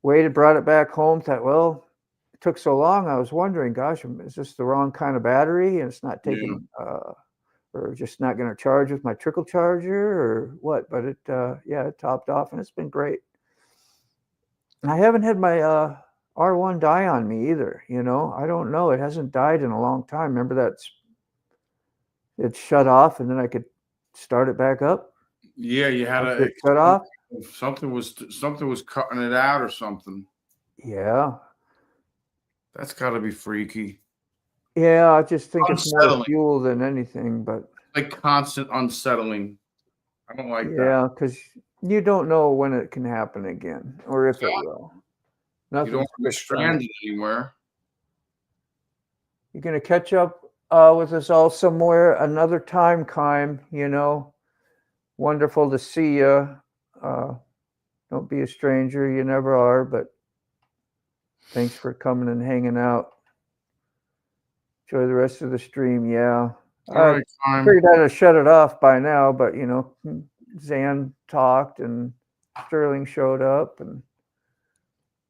waited, brought it back home, thought, well, it took so long, I was wondering, gosh, is this the wrong kind of battery and it's not taking or just not going to charge with my trickle charger or what? But it it topped off and it's been great. And I haven't had my R1 die on me either, you know. I don't know, it hasn't died in a long time. Remember it shut off and then I could start it back up. Yeah, you had to shut off. Something was cutting it out or something. Yeah, that's got to be freaky. Yeah, I just think it's more fuel than anything, but like constant unsettling. I don't like that. Yeah, because you don't know when it can happen again or if it will. You don't get stranded anywhere. You're going to catch up with us all somewhere another time, Kime, you know. Wonderful to see you. Don't be a stranger. You never are, but thanks for coming and hanging out. Enjoy the rest of the stream. Yeah. All right, figured I'd have shut it off by now, but, you know, Zan talked and Sterling showed up and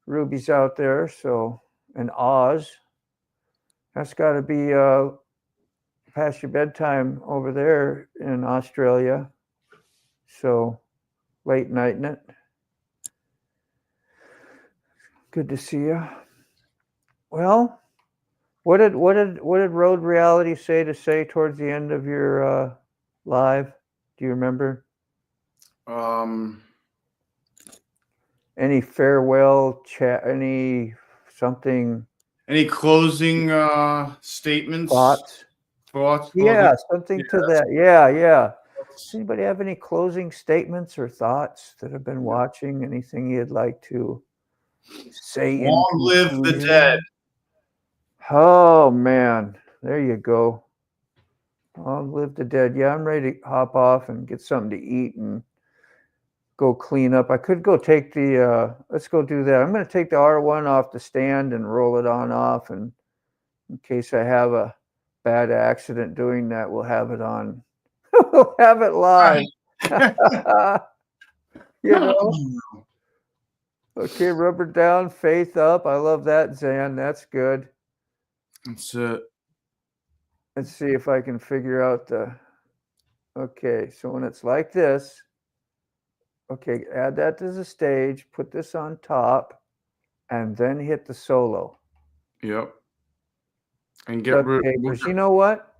Ruby's out there. So, and Oz. That's got to be past your bedtime over there in Australia. So late nighting it. Good to see you. Well, what did Road Reality say towards the end of your live? Do you remember? Any farewell chat? Any something? Any closing statements? Thoughts? Yeah, something to that. Yeah. Does anybody have any closing statements or thoughts that have been watching? Anything you'd like to say? Long live the dead. Oh man, there you go. Long live the dead. Yeah, I'm ready to hop off and get something to eat and go clean up. I could go take the let's go do that. I'm going to take the R1 off the stand and roll it on off, and in case I have a bad accident doing that, we'll have it on. We'll have it live. You know. Okay, rubber down, faith up. I love that, Zan. That's good. That's it. Let's see if I can figure out the. Okay, so when it's like this, okay, add that to the stage, put this on top, and then hit the solo. Yep. And get rid of. You know what?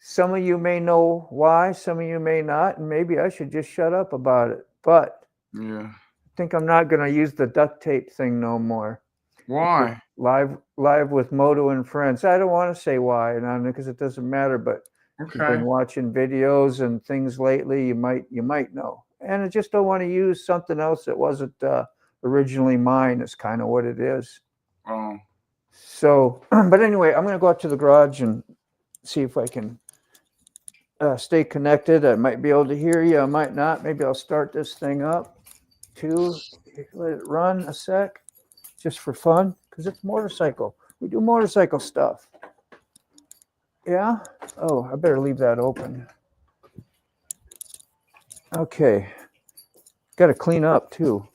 Some of you may know why, some of you may not, and maybe I should just shut up about it. But yeah, I think I'm not going to use the duct tape thing no more. Why? Live with Moto and friends. I don't want to say why, and because it doesn't matter. But if you've been watching videos and things lately, you might know. And I just don't want to use something else that wasn't originally mine. Is kind of what it is. Oh. So, but anyway, I'm going to go out to the garage and see if I can stay connected. I might be able to hear you. I might not. Maybe I'll start this thing up too. Let it run a sec, just for fun, because it's motorcycle. We do motorcycle stuff. Yeah. Oh, I better leave that open. Okay. Got to clean up too.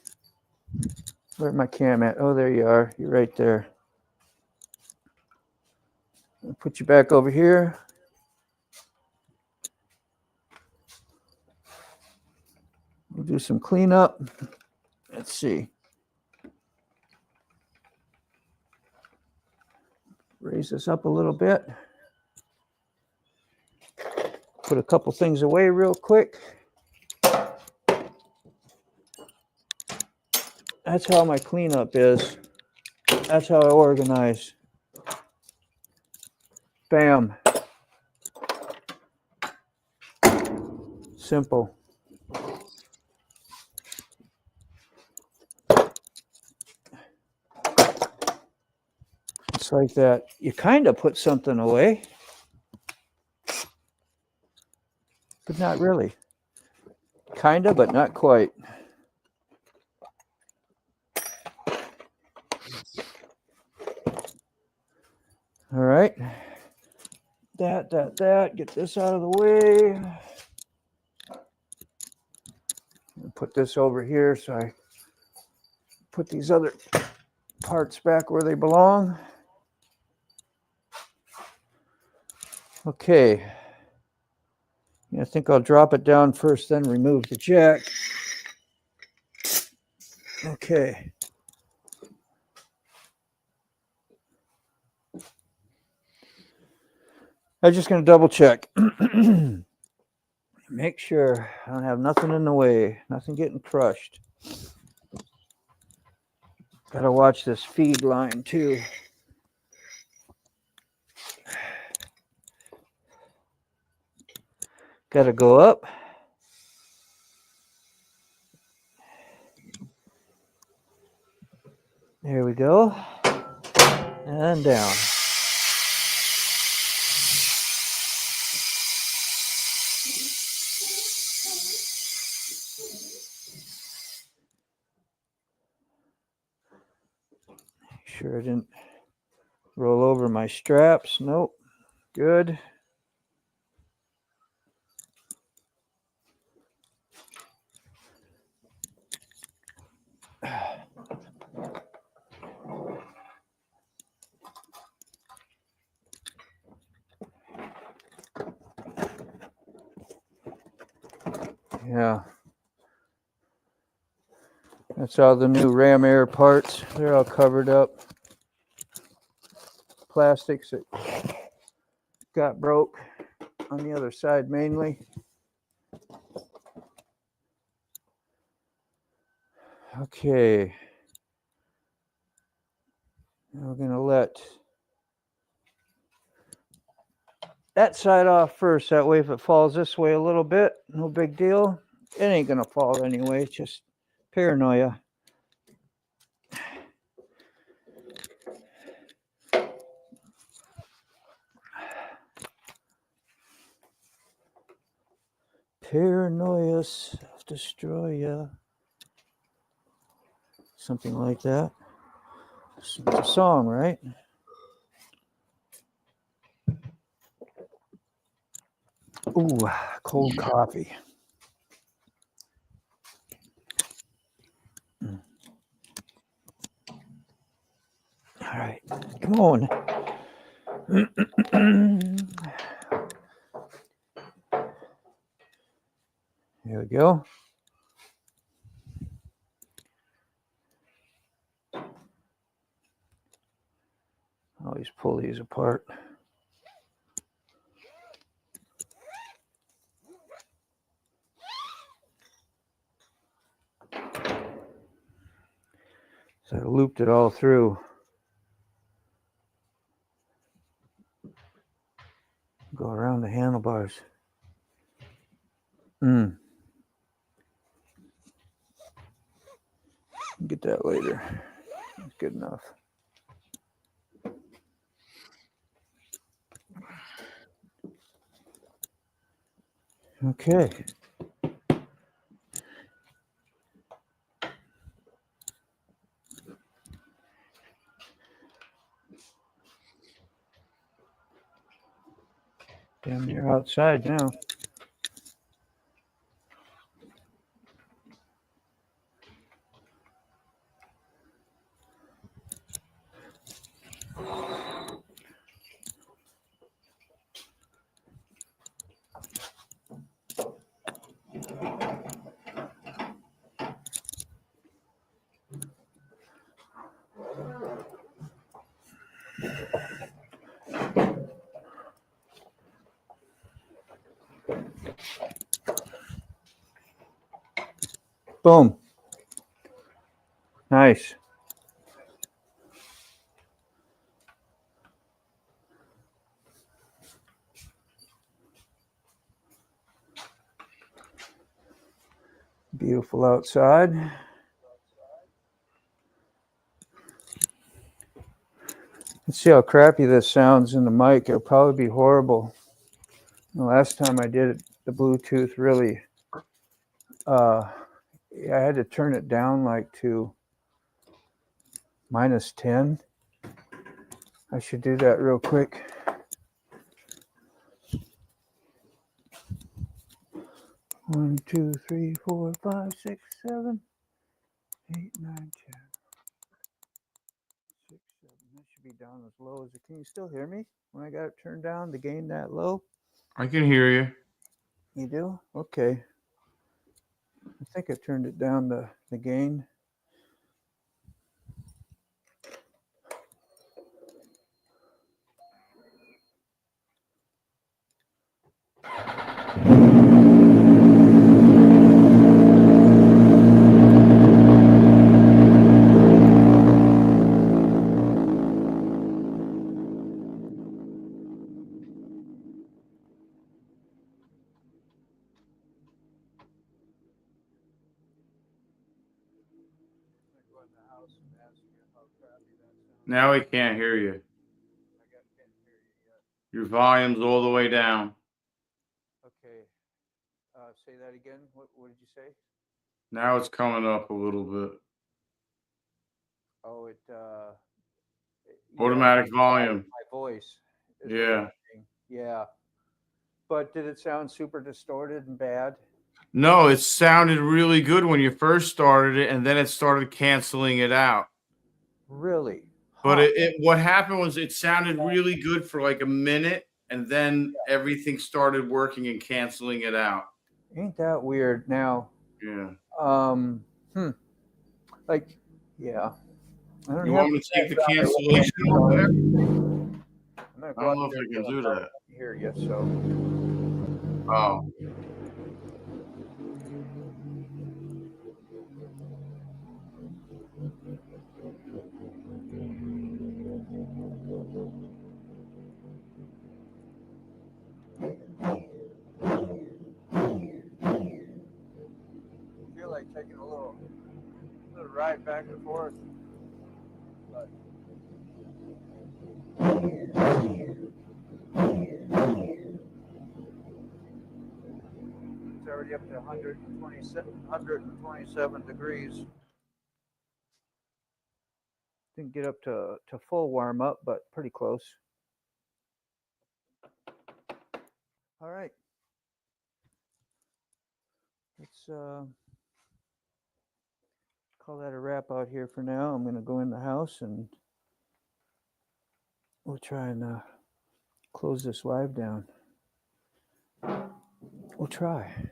Where's my cam at? Oh, there you are. You're right there. I'll put you back over here. We'll do some cleanup. Let's see. Raise this up a little bit. Put a couple things away real quick. That's how my cleanup is. That's how I organize. Bam. Simple. Just like that. You kind of put something away, but not really. Kind of, but not quite. All right. That. Get this out of the way. Put this over here so I put these other parts back where they belong. Okay. I think I'll drop it down first, then remove the jack. Okay. I'm just going to double check. Make sure I don't have nothing in the way, nothing getting crushed. Got to watch this feed line too. Got to go up. There we go. And down. Sure I didn't roll over my straps. Nope. Good. Yeah. That's all the new Ram Air parts. They're all covered up. Plastics that got broke on the other side mainly. Okay. Now we're going to let that side off first. That way if it falls this way a little bit, no big deal. It ain't going to fall anyway. It's just paranoia. Paranoia, self-destroy ya. Something like that. It's a song, right? Ooh, cold coffee. All right, come on. Here we go. Always pull these apart. So I looped it all through. Go around the handlebars. Get that later. That's good enough. Okay. Damn near outside now. Boom. Nice. Beautiful outside. Let's see how crappy this sounds in the mic. It'll probably be horrible. The last time I did it, the Bluetooth really, I had to turn it down like to -10. I should do that real quick. One, two, three, 4, 5, 6, 7, 8, 9, 10. 6, 7. That should be down as low as it. Can you still hear me when I got it turned down, the gain that low? I can hear you. You do? Okay. I think I turned it down the gain. Now we can't hear you. Your volume's all the way down. Okay. Say that again. What did you say? Now it's coming up a little bit. Oh, Automatic volume. My voice. Yeah. Yeah. But did it sound super distorted and bad? No, it sounded really good when you first started it, and then it started canceling it out. Really? But what happened was it sounded really good for like a minute, and then everything started working and canceling it out. Ain't that weird? Now, Yeah. like, yeah. I don't You want me to take the cancellation off there? I don't know if I can do that. Hear you, so. Oh. I feel like taking a little ride back and forth. But it's already up to 127 degrees. Didn't get up to full warm up, but pretty close. All right. Let's call that a wrap out here for now. I'm going to go in the house and we'll try and close this live down. We'll try.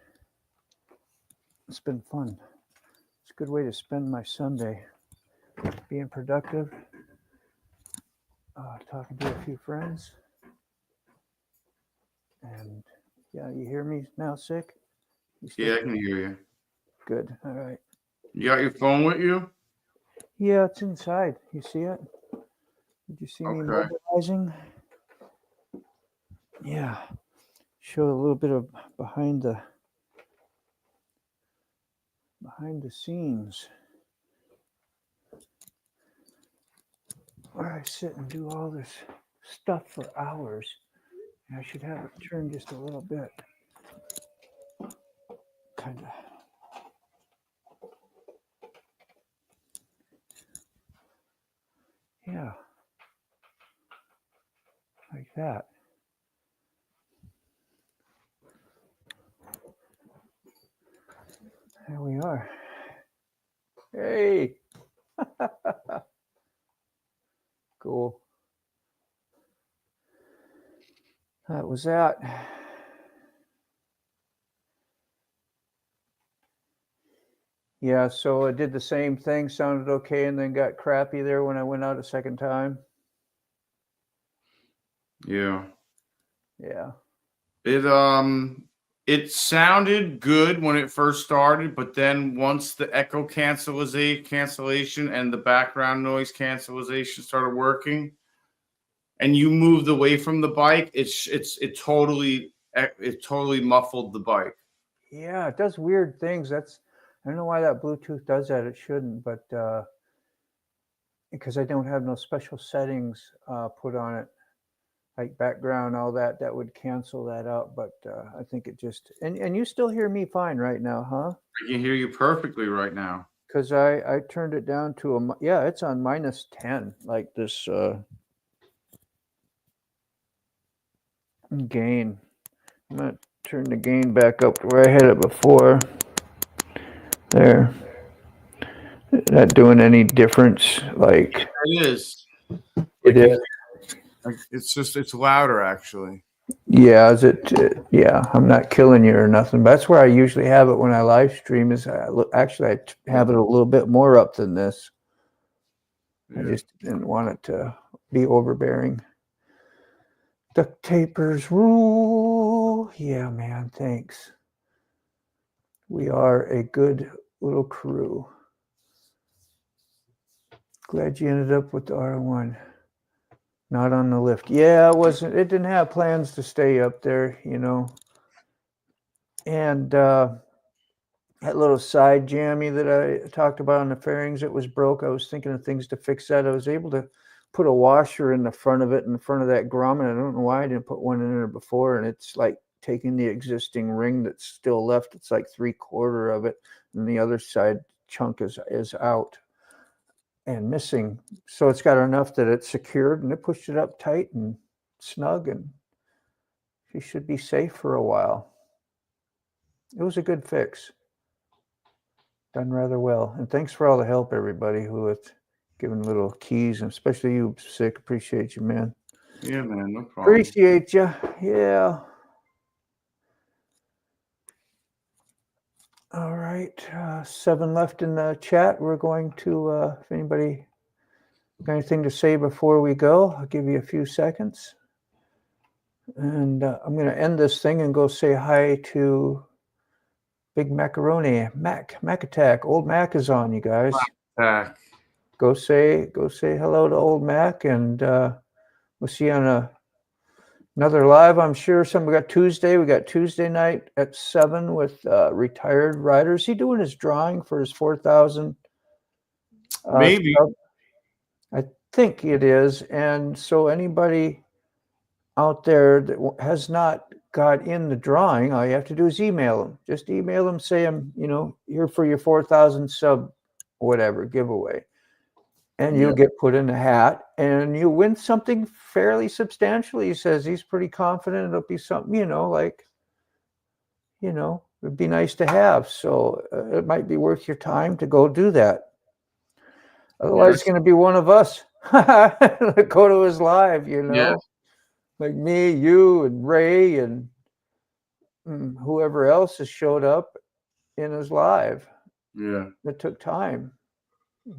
It's been fun. It's a good way to spend my Sunday. Being productive. Talking to a few friends. And yeah, you hear me now, Sick? Yeah, I can hear you. Good. All right. You got your phone with you? Yeah, it's inside. You see it? Did you see me mobilizing? Yeah. Show a little bit of behind the scenes. Where I sit and do all this stuff for hours. I should have it turned just a little bit. Kind of. Yeah. Like that. There we are. Hey. Cool. That was that. Yeah, so I did the same thing, sounded okay, and then got crappy there when I went out a second time. Yeah. Yeah. It sounded good when it first started, but then once the echo cancellation and the background noise cancellation started working, and you moved away from the bike, it totally muffled the bike. Yeah, it does weird things. I don't know why that Bluetooth does that. It shouldn't, but because I don't have no special settings put on it, like background, all that. That would cancel that out. But I think it just and you still hear me fine right now, huh? I can hear you perfectly right now. Because I turned it down to yeah, it's on -10, like this gain. I'm gonna turn the gain back up to where I had it before. There. Not doing any difference. Like It is. it is. It's just it's louder actually. Yeah, is it? Yeah, I'm not killing you or nothing. But that's where I usually have it when I live stream. Is actually I have it a little bit more up than this. Yeah. I just didn't want it to be overbearing. Duct tapers rule. Yeah, man. Thanks. We are a good little crew. Glad you ended up with the R1. Not on the lift. Yeah, it wasn't. It didn't have plans to stay up there, you know. And that little side jammy that I talked about on the fairings, it was broke. I was thinking of things to fix that. I was able to put a washer in the front of it, in front of that grommet. I don't know why I didn't put one in there before. And it's like taking the existing ring that's still left. It's like 3/4 of it, and the other side chunk is out and missing. So it's got enough that it's secured, and it pushed it up tight and snug, and she should be safe for a while. It was a good fix. Done rather well. And thanks for all the help, everybody who has given little keys, and especially you, Sick. Appreciate you, man. Yeah, man, no problem. Appreciate you. Yeah. All right. 7 left in the chat. We're going to, if anybody got anything to say before we go, I'll give you a few seconds. And I'm going to end this thing and go say hi to Big Macaroni, Mac Attack. Old Mac is on, you guys. Back. Go say hello to Old Mac, and we'll see you on another live. I'm sure we got Tuesday night at 7 with retired riders. He doing his drawing for his 4,000. Maybe. I think it is. And so anybody out there that has not got in the drawing, all you have to do is email them. Just email them, say I'm, here for your 4,000 sub, whatever, giveaway. And you'll get put in a hat, and you win something fairly substantial. He says he's pretty confident it'll be something, it'd be nice to have. So it might be worth your time to go do that. Otherwise, it's going to be one of us. Go to his live, Yeah. like me, you, and Ray, and whoever else has showed up in his live. Yeah. It took time.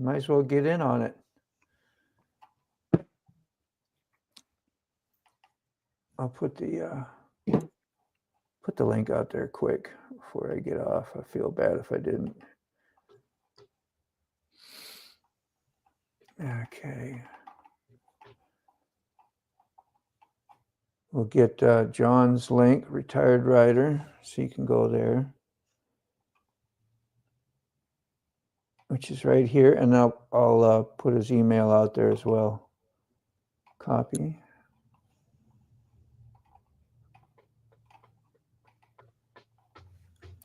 Might as well get in on it. I'll put the link out there quick before I get off. I feel bad if I didn't. Okay. We'll get John's link, retired rider, so you can go there, which is right here, and I'll put his email out there as well. Copy.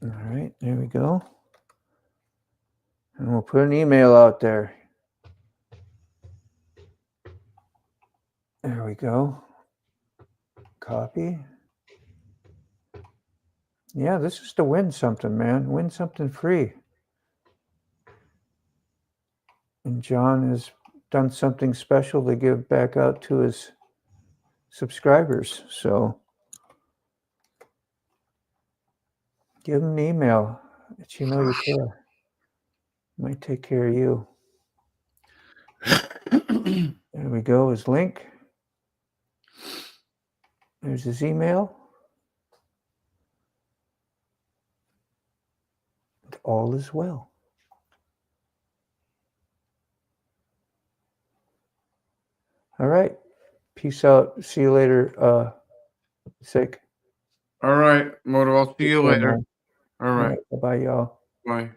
All right, there we go. And we'll put an email out there. There we go. Copy. Yeah, this is to win something, man. Win something free. And John has done something special to give back out to his subscribers. So give him an email that you know you care. Might take care of you. There we go, his link. There's his email. And all is well. All right. Peace out. See you later, Sick. All right, Moto. I'll see you later. Man. All right. Bye-bye, y'all. Bye.